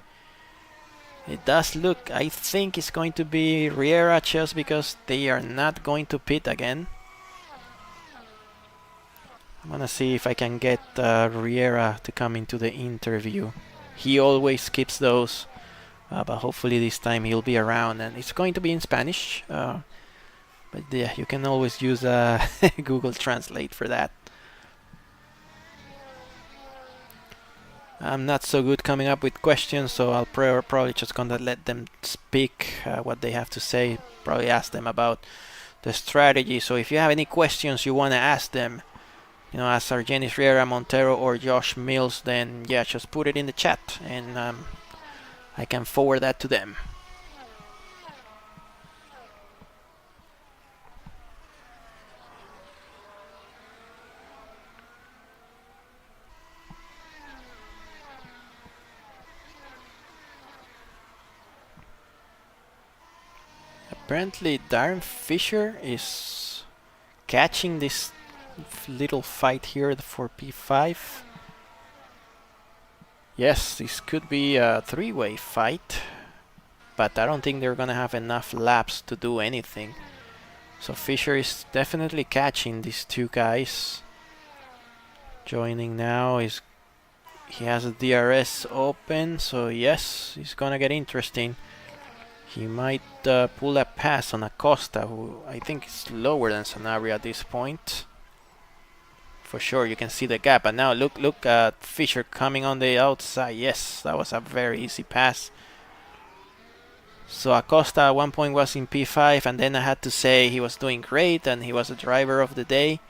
It does look, I think it's going to be Riera, just because they are not going to pit again. I'm gonna see if I can get Riera to come into the interview. He always skips those, but hopefully this time he'll be around, and it's going to be in Spanish. But yeah, you can always use Google Translate for that. I'm not so good coming up with questions, so I'll probably just gonna let them speak what they have to say. Probably ask them about the strategy. So if you have any questions you want to ask them, you know, ask Argenis Riera, Montero, or Josh Mills, then yeah, just put it in the chat, and I can forward that to them. Apparently Darren Fisher is catching this little fight here for P5. Yes, this could be a 3-way fight, but I don't think they're gonna have enough laps to do anything. So Fisher is definitely catching these two guys. Joining now is, he has a DRS open, so yes, it's gonna get interesting. He might pull a pass on Acosta, who I think is lower than Sanabria at this point. For sure, you can see the gap. But now look at Fisher coming on the outside. Yes, that was a very easy pass. So Acosta at one point was in P5, and then I had to say he was doing great and he was the driver of the day.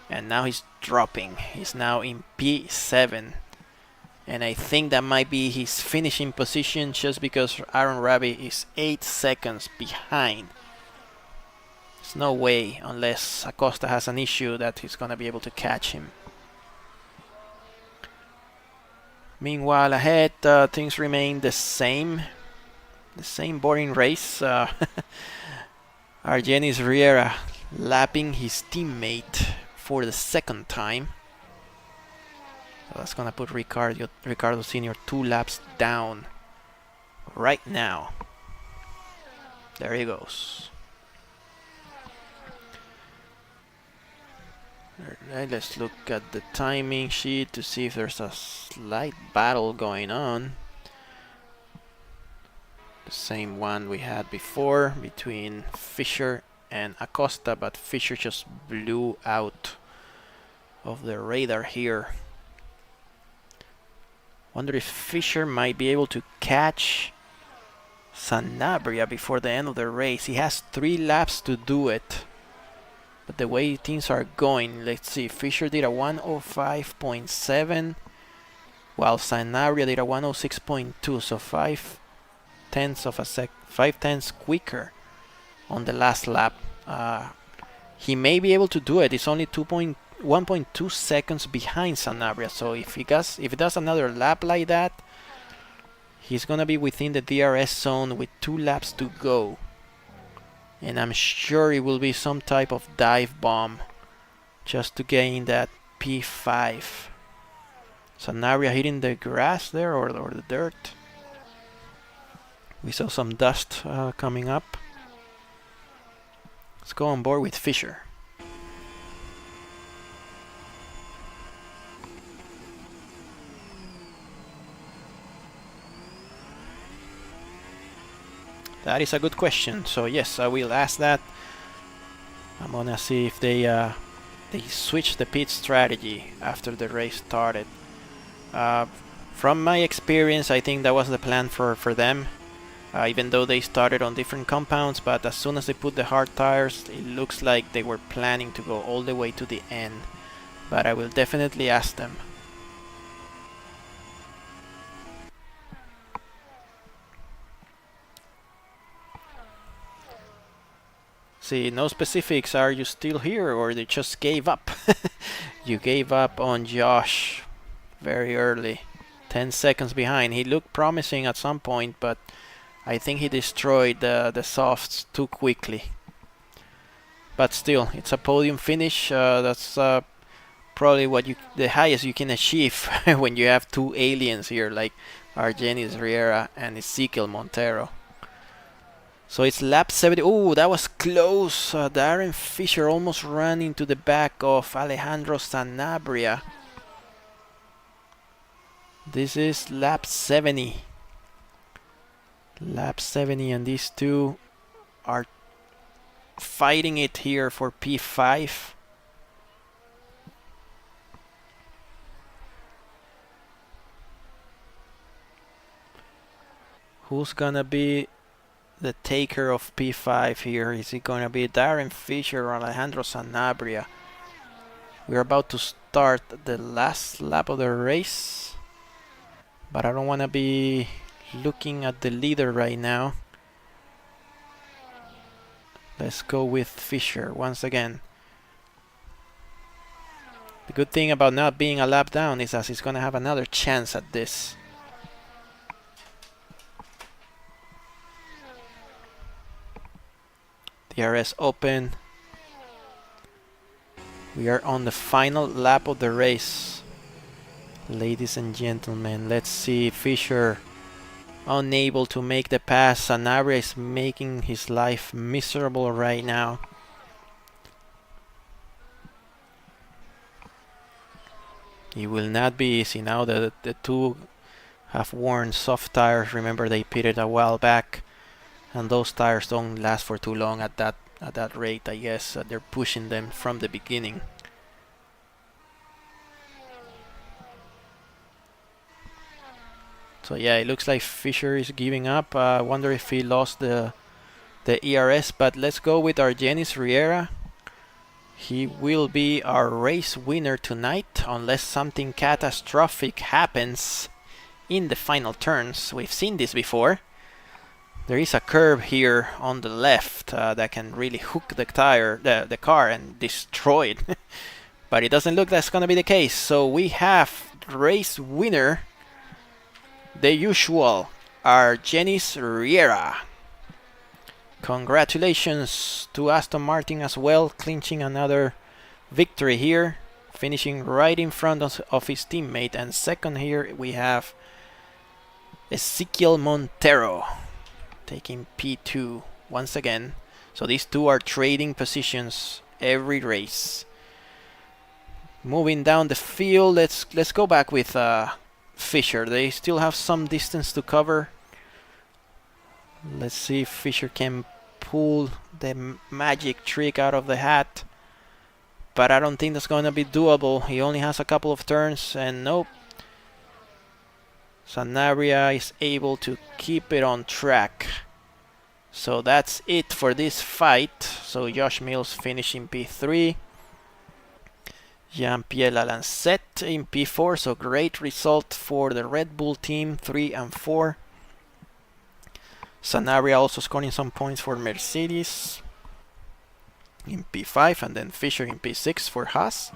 And now he's dropping. He's now in P7. And I think that might be his finishing position, just because Aaron Rabi is 8 seconds behind. There's no way, unless Acosta has an issue, that he's going to be able to catch him. Meanwhile, ahead, things remain the same. The same boring race. Argenis Riera lapping his teammate for the 2nd time. So that's gonna put Ricardo Senior 2 laps down right now. There he goes. Alright, let's look at the timing sheet to see if there's a slight battle going on. The same one we had before between Fisher and Acosta, but Fisher just blew out of the radar here. Wonder if Fisher might be able to catch Sanabria before the end of the race. He has 3 laps to do it. But the way things are going, let's see. Fisher did a 105.7, while Sanabria did a 106.2. So 5/10 quicker on the last lap. He may be able to do it. It's only 1.2 seconds behind Sanabria, so if he does another lap like that, he's gonna be within the DRS zone with 2 laps to go, and I'm sure it will be some type of dive bomb just to gain that P5. Sanabria hitting the grass there, or the dirt. We saw some dust coming up. Let's go on board with Fisher. That is a good question. So yes, I will ask that. I'm gonna see if they switched the pit strategy after the race started. From my experience, I think that was the plan for them. Even though they started on different compounds, but as soon as they put the hard tires, it looks like they were planning to go all the way to the end. But I will definitely ask them. See, no specifics. Are you still here, or they just gave up? You gave up on Josh very early. 10 seconds behind. He looked promising at some point, but I think he destroyed the softs too quickly. But still, it's a podium finish. That's probably the highest you can achieve when you have two aliens here, like Argenis Riera and Ezequiel Montero. So it's lap 70. Oh, that was close. Darren Fisher almost ran into the back of Alejandro Sanabria. This is lap 70. Lap 70, and these two are fighting it here for P5. Who's gonna be the taker of P5 here? Is it gonna be Darren Fisher or Alejandro Sanabria? We're about to start the last lap of the race, but I don't want to be looking at the leader right now. Let's go with Fisher once again. The good thing about not being a lap down is that he's gonna have another chance at this. DRS open. We are on the final lap of the race. Ladies and gentlemen, let's see. Fisher unable to make the pass. Sanabria is making his life miserable right now. It will not be easy now that the two have worn soft tires. Remember, they pitted a while back, and those tires don't last for too long at that rate. I guess they're pushing them from the beginning. So yeah, it looks like Fisher is giving up. I wonder if he lost the ERS, but let's go with Argenis Riera. He will be our race winner tonight, unless something catastrophic happens in the final turns. We've seen this before. There is a curve here on the left that can really hook the car and destroy it. But it doesn't look that's gonna be the case. So we have race winner, the usual, Argenis Riera. Congratulations to Aston Martin as well, clinching another victory here, finishing right in front of his teammate. And second here we have Ezequiel Montero taking P2 once again. So these two are trading positions every race. Moving down the field, let's go back with Fisher. They still have some distance to cover. Let's see if Fisher can pull the magic trick out of the hat, but I don't think that's going to be doable. He only has a couple of turns, and nope. Sanabria is able to keep it on track. So that's it for this fight. So Josh Mills finishing P3. Jean-Pierre Lalancette in P4. So great result for the Red Bull team, 3 and 4. Sanabria also scoring some points for Mercedes in P5, and then Fisher in P6 for Haas.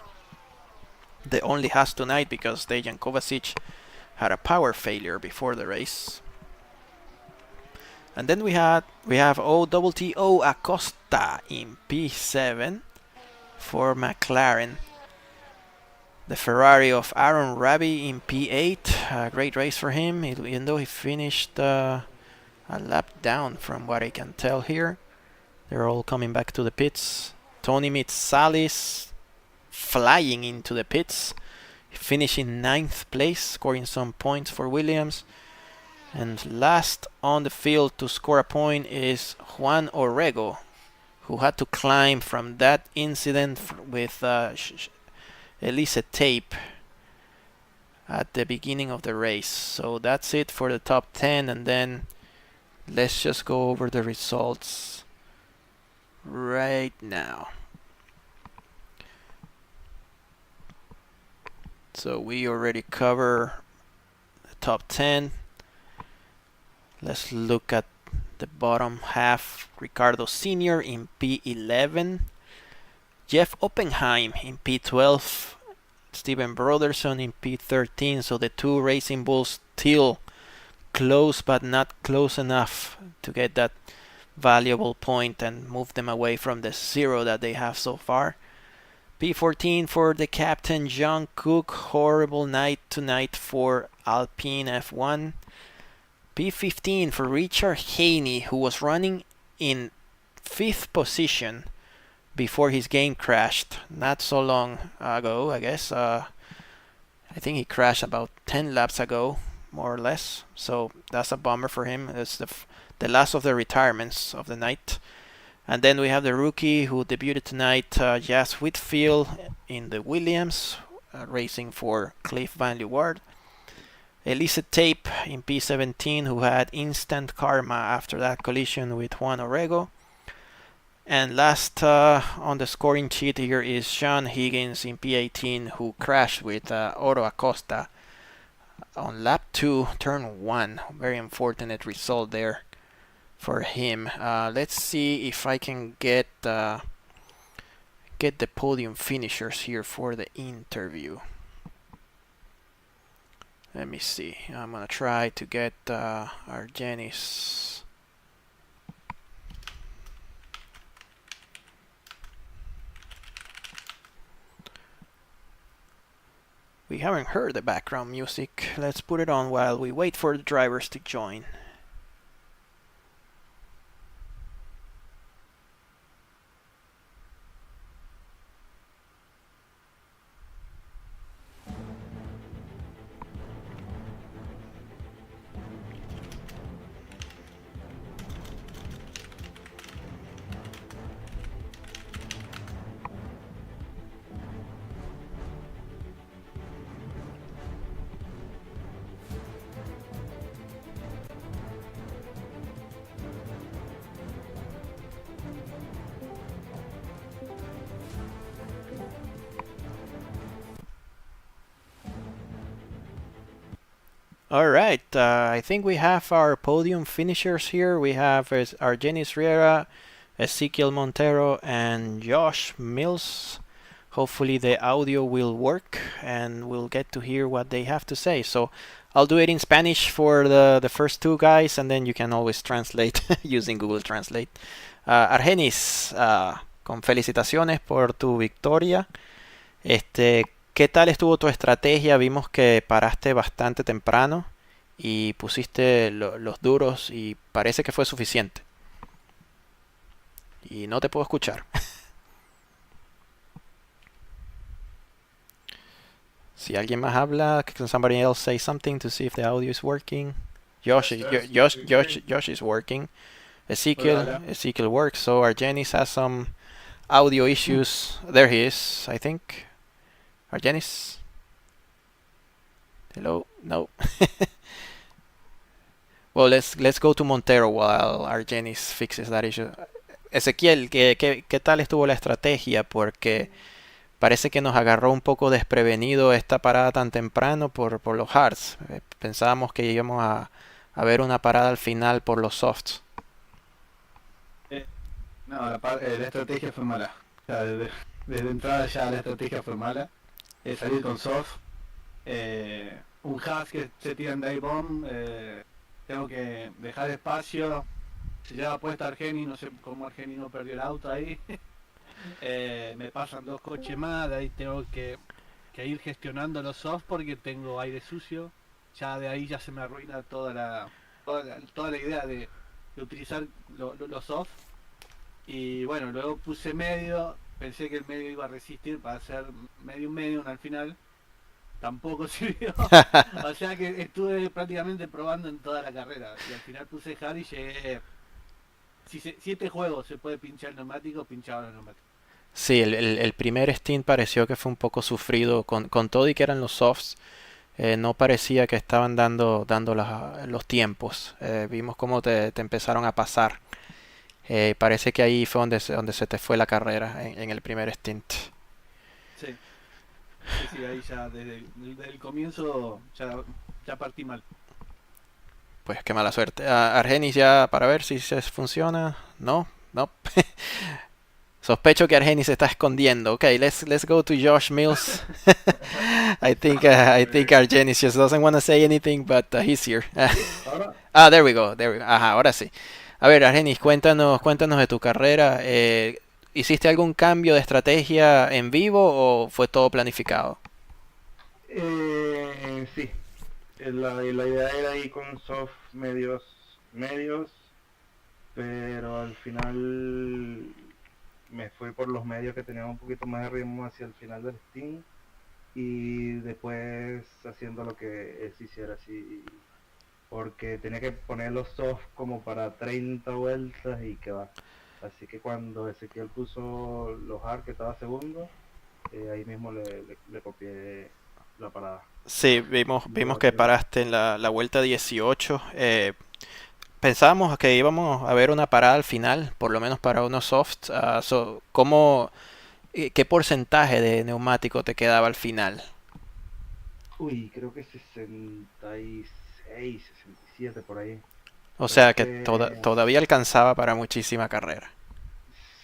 The only Haas tonight because Dejan Kovacic had a power failure before the race. And then we have OTTO Acosta in P7 for McLaren. The Ferrari of Aaron Rabi in P8. A great race for him, even though he finished a lap down from what I can tell here. They're all coming back to the pits. Tony meets Salis, flying into the pits, finishing 9th place, scoring some points for Williams. And last on the field to score a point is Juan Orrego, who had to climb from that incident with Elise tape at the beginning of the race. So that's it for the top 10, and then let's just go over the results right now. So we already cover the top 10. Let's look at the bottom half. Ricardo Sr. in P11. Jeff Oppenheim in P12. Steven Broderson in P13. So the two Racing Bulls still close, but not close enough to get that valuable point and move them away from the 0 that they have so far. P14 for the captain John Cook. Horrible night tonight for Alpine F1. P15 for Richard Haney, who was running in 5th position before his game crashed not so long ago, I guess. I think he crashed about 10 laps ago, more or less. So that's a bummer for him. It's the last of the retirements of the night. And then we have the rookie who debuted tonight, Jas Whitfield in the Williams, racing for Cliff Van Leeuwen. Elise Tape in P17, who had instant karma after that collision with Juan Orrego. And last on the scoring sheet here is Sean Higgins in P18, who crashed with Oro Acosta on lap 2, turn 1. Very unfortunate result there for him. Let's see if I can get the podium finishers here for the interview. Let me see. I'm gonna try to get our Janis. We haven't heard the background music. Let's put it on while we wait for the drivers to join. Alright, I think we have our podium finishers here. We have Argenis Riera, Ezequiel Montero, and Josh Mills. Hopefully the audio will work and we'll get to hear what they have to say. So I'll do it in Spanish for the first two guys, and then you can always translate using Google Translate. Argenis, con felicitaciones por tu victoria. ¿Qué tal estuvo tu estrategia? Vimos que paraste bastante temprano y pusiste los duros y parece que fue suficiente. Y no te puedo escuchar. Si alguien más habla, can somebody else say something to see if the audio is working? Josh is working. Ezequiel works, so Argenis has some audio issues. There he is, I think. Argenis? Hello? No. Well, let's go to Montero while Argenis fixes that issue. Ezequiel, ¿qué tal estuvo la estrategia? Porque parece que nos agarró un poco desprevenido esta parada tan temprano por los hards. Pensábamos que íbamos a ver una parada al final por los softs. No, la estrategia fue mala. O sea, desde entrada ya la estrategia fue mala. Salir con soft, un Haas que se tira en dive bomb, tengo que dejar espacio, se lleva puesta Argeni, no sé cómo Argeni no perdió el auto ahí. Me pasan dos coches más, de ahí tengo que ir gestionando los soft porque tengo aire sucio, ya de ahí ya se me arruina toda la idea de utilizar los soft. Y bueno, luego puse medio, pensé que el medio iba a resistir para hacer medio al final, tampoco sirvió. O sea que estuve prácticamente probando en toda la carrera. Y al final puse hard y llegué. Si este juego se puede pinchar el neumático, pinchaba los neumáticos. Sí, el primer stint pareció que fue un poco sufrido con todo y que eran los softs. No parecía que estaban dando los tiempos. Vimos cómo te empezaron a pasar. Parece que ahí fue donde se te fue la carrera en el primer stint. Sí, sí, ahí ya desde el comienzo ya partí mal. Pues qué mala suerte. Argenis ya para ver si se funciona. No, no. Sospecho que Argenis se está escondiendo. Okay, let's go to Josh Mills. I think Argenis just doesn't want to say anything, but he's here. There we go, there we go. Ajá, ahora sí. A ver, Argenis, cuéntanos de tu carrera. ¿Hiciste algún cambio de estrategia en vivo o fue todo planificado? Sí, la idea era ir con soft medios, pero al final me fui por los medios que tenían un poquito más de ritmo hacia el final del Steam y después haciendo lo que él hiciera así, porque tenía que poner los soft como para 30 vueltas y que va. Así que cuando Ezequiel puso los hard que estaba segundo, ahí mismo le copié la parada. Sí, vimos que paraste en la vuelta 18. Pensábamos que íbamos a ver una parada al final, por lo menos para unos softs. ¿Qué porcentaje de neumático te quedaba al final? Uy, creo que 66, 67 por ahí. O Pero sea es que que todavía alcanzaba para muchísima carrera.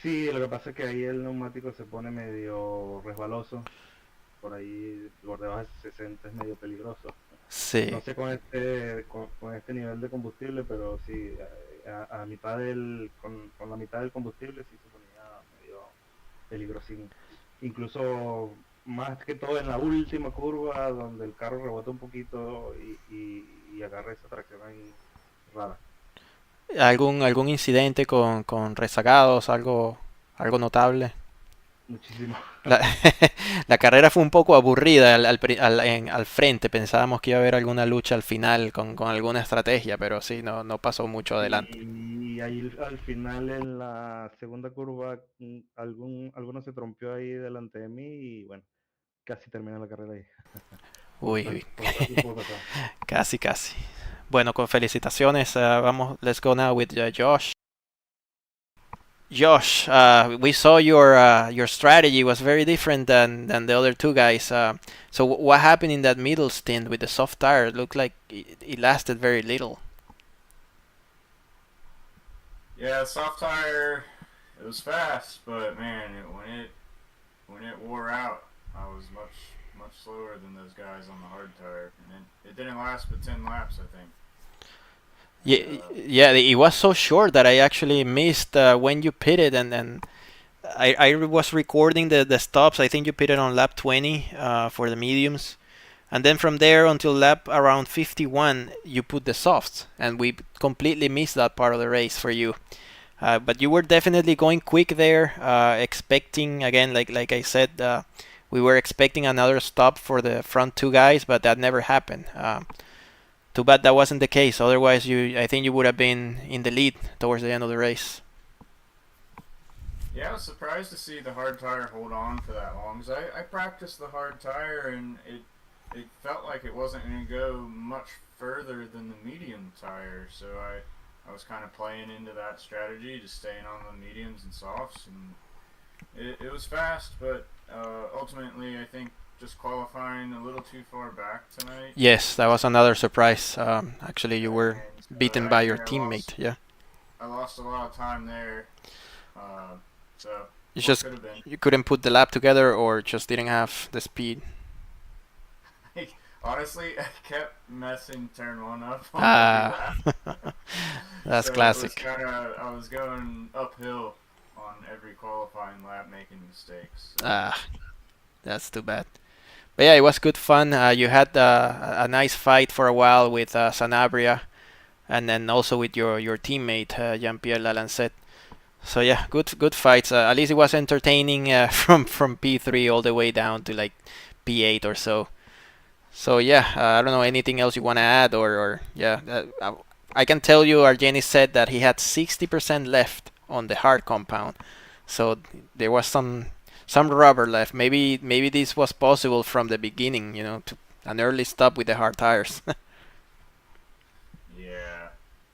sí, lo que pasa es que ahí el neumático se pone medio resbaloso. Por ahí, por debajo de 60 es medio peligroso. Sí. No sé con este nivel de combustible, pero sí, a mitad con la mitad del combustible sí se ponía medio peligrosín. Incluso más que todo en la última curva, donde el carro rebota un poquito y agarra esa tracción ahí rara. ¿Algún incidente con rezagados, algo notable? Muchísimo. La, la carrera fue un poco aburrida al frente. Pensábamos que iba a haber alguna lucha al final con alguna estrategia, pero sí, no pasó mucho adelante. Y ahí al final en la segunda curva alguno se trompeó ahí delante de mí y bueno, casi termina la carrera ahí. Uy, uy. Por suerte pudo pasar. Casi, casi. Bueno, con felicitaciones. Vamos, let's go now with Josh. Josh, we saw your strategy was very different than the other two guys. So what happened in that middle stint with the soft tire? It looked like it lasted very little. Yeah, soft tire. It was fast, but man, when it wore out, I was much slower than those guys on the hard tire, and it didn't last but 10 laps, I think. Yeah, it was so short that I actually missed when you pitted, and I was recording the stops. I think you pitted on lap 20 for the mediums, and then from there until lap around 51, you put the softs, and we completely missed that part of the race for you. But you were definitely going quick there, expecting again, like I said, we were expecting another stop for the front two guys, but that never happened. Too bad that wasn't the case. Otherwise, I think you would have been in the lead towards the end of the race. Yeah, I was surprised to see the hard tire hold on for that long. Cause I practiced the hard tire, and it felt like it wasn't going to go much further than the medium tire. So I was kind of playing into that strategy, just staying on the mediums and softs, and it was fast, but ultimately I think just qualifying a little too far back tonight. Yes, that was another surprise. Actually, you were beaten by your teammate. Yeah. I lost a lot of time there. So You couldn't put the lap together, or just didn't have the speed. Honestly, I kept messing turn one up. That's classic. I was going uphill on every qualifying lap, making mistakes. That's too bad. But yeah, it was good fun. You had a nice fight for a while with Sanabria, and then also with your teammate Jean-Pierre Lalancet. So yeah, good fights. At least it was entertaining from P3 all the way down to like P8 or so. So yeah, I don't know anything else you want to add or yeah. I can tell you, Argenis said that he had 60% left on the hard compound, so there was some rubber left. Maybe this was possible from the beginning, you know, to an early stop with the hard tires. Yeah.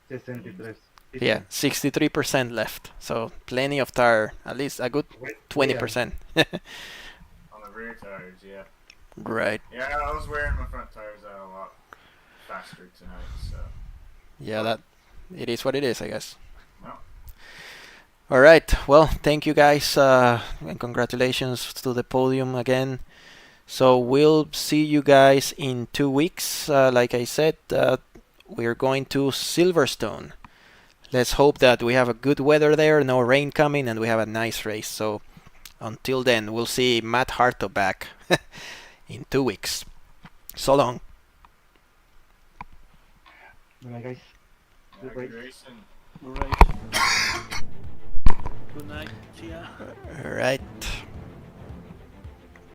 63. Yeah, 63% left, so plenty of tire, at least a good 20%. On the rear tires, yeah. Right. Yeah, I was wearing my front tires out a lot faster tonight, so. Yeah, that it is what it is, I guess. Well. All right. Well, thank you guys, and congratulations to the podium again. So we'll see you guys in 2 weeks. Like I said, we're going to Silverstone. Let's hope that we have a good weather there, no rain coming, and we have a nice race. So until then, we'll see Matt Harto back in 2 weeks. So long. Bye, guys. Yeah, Good good race. racing. Great. Good night. See ya. All right.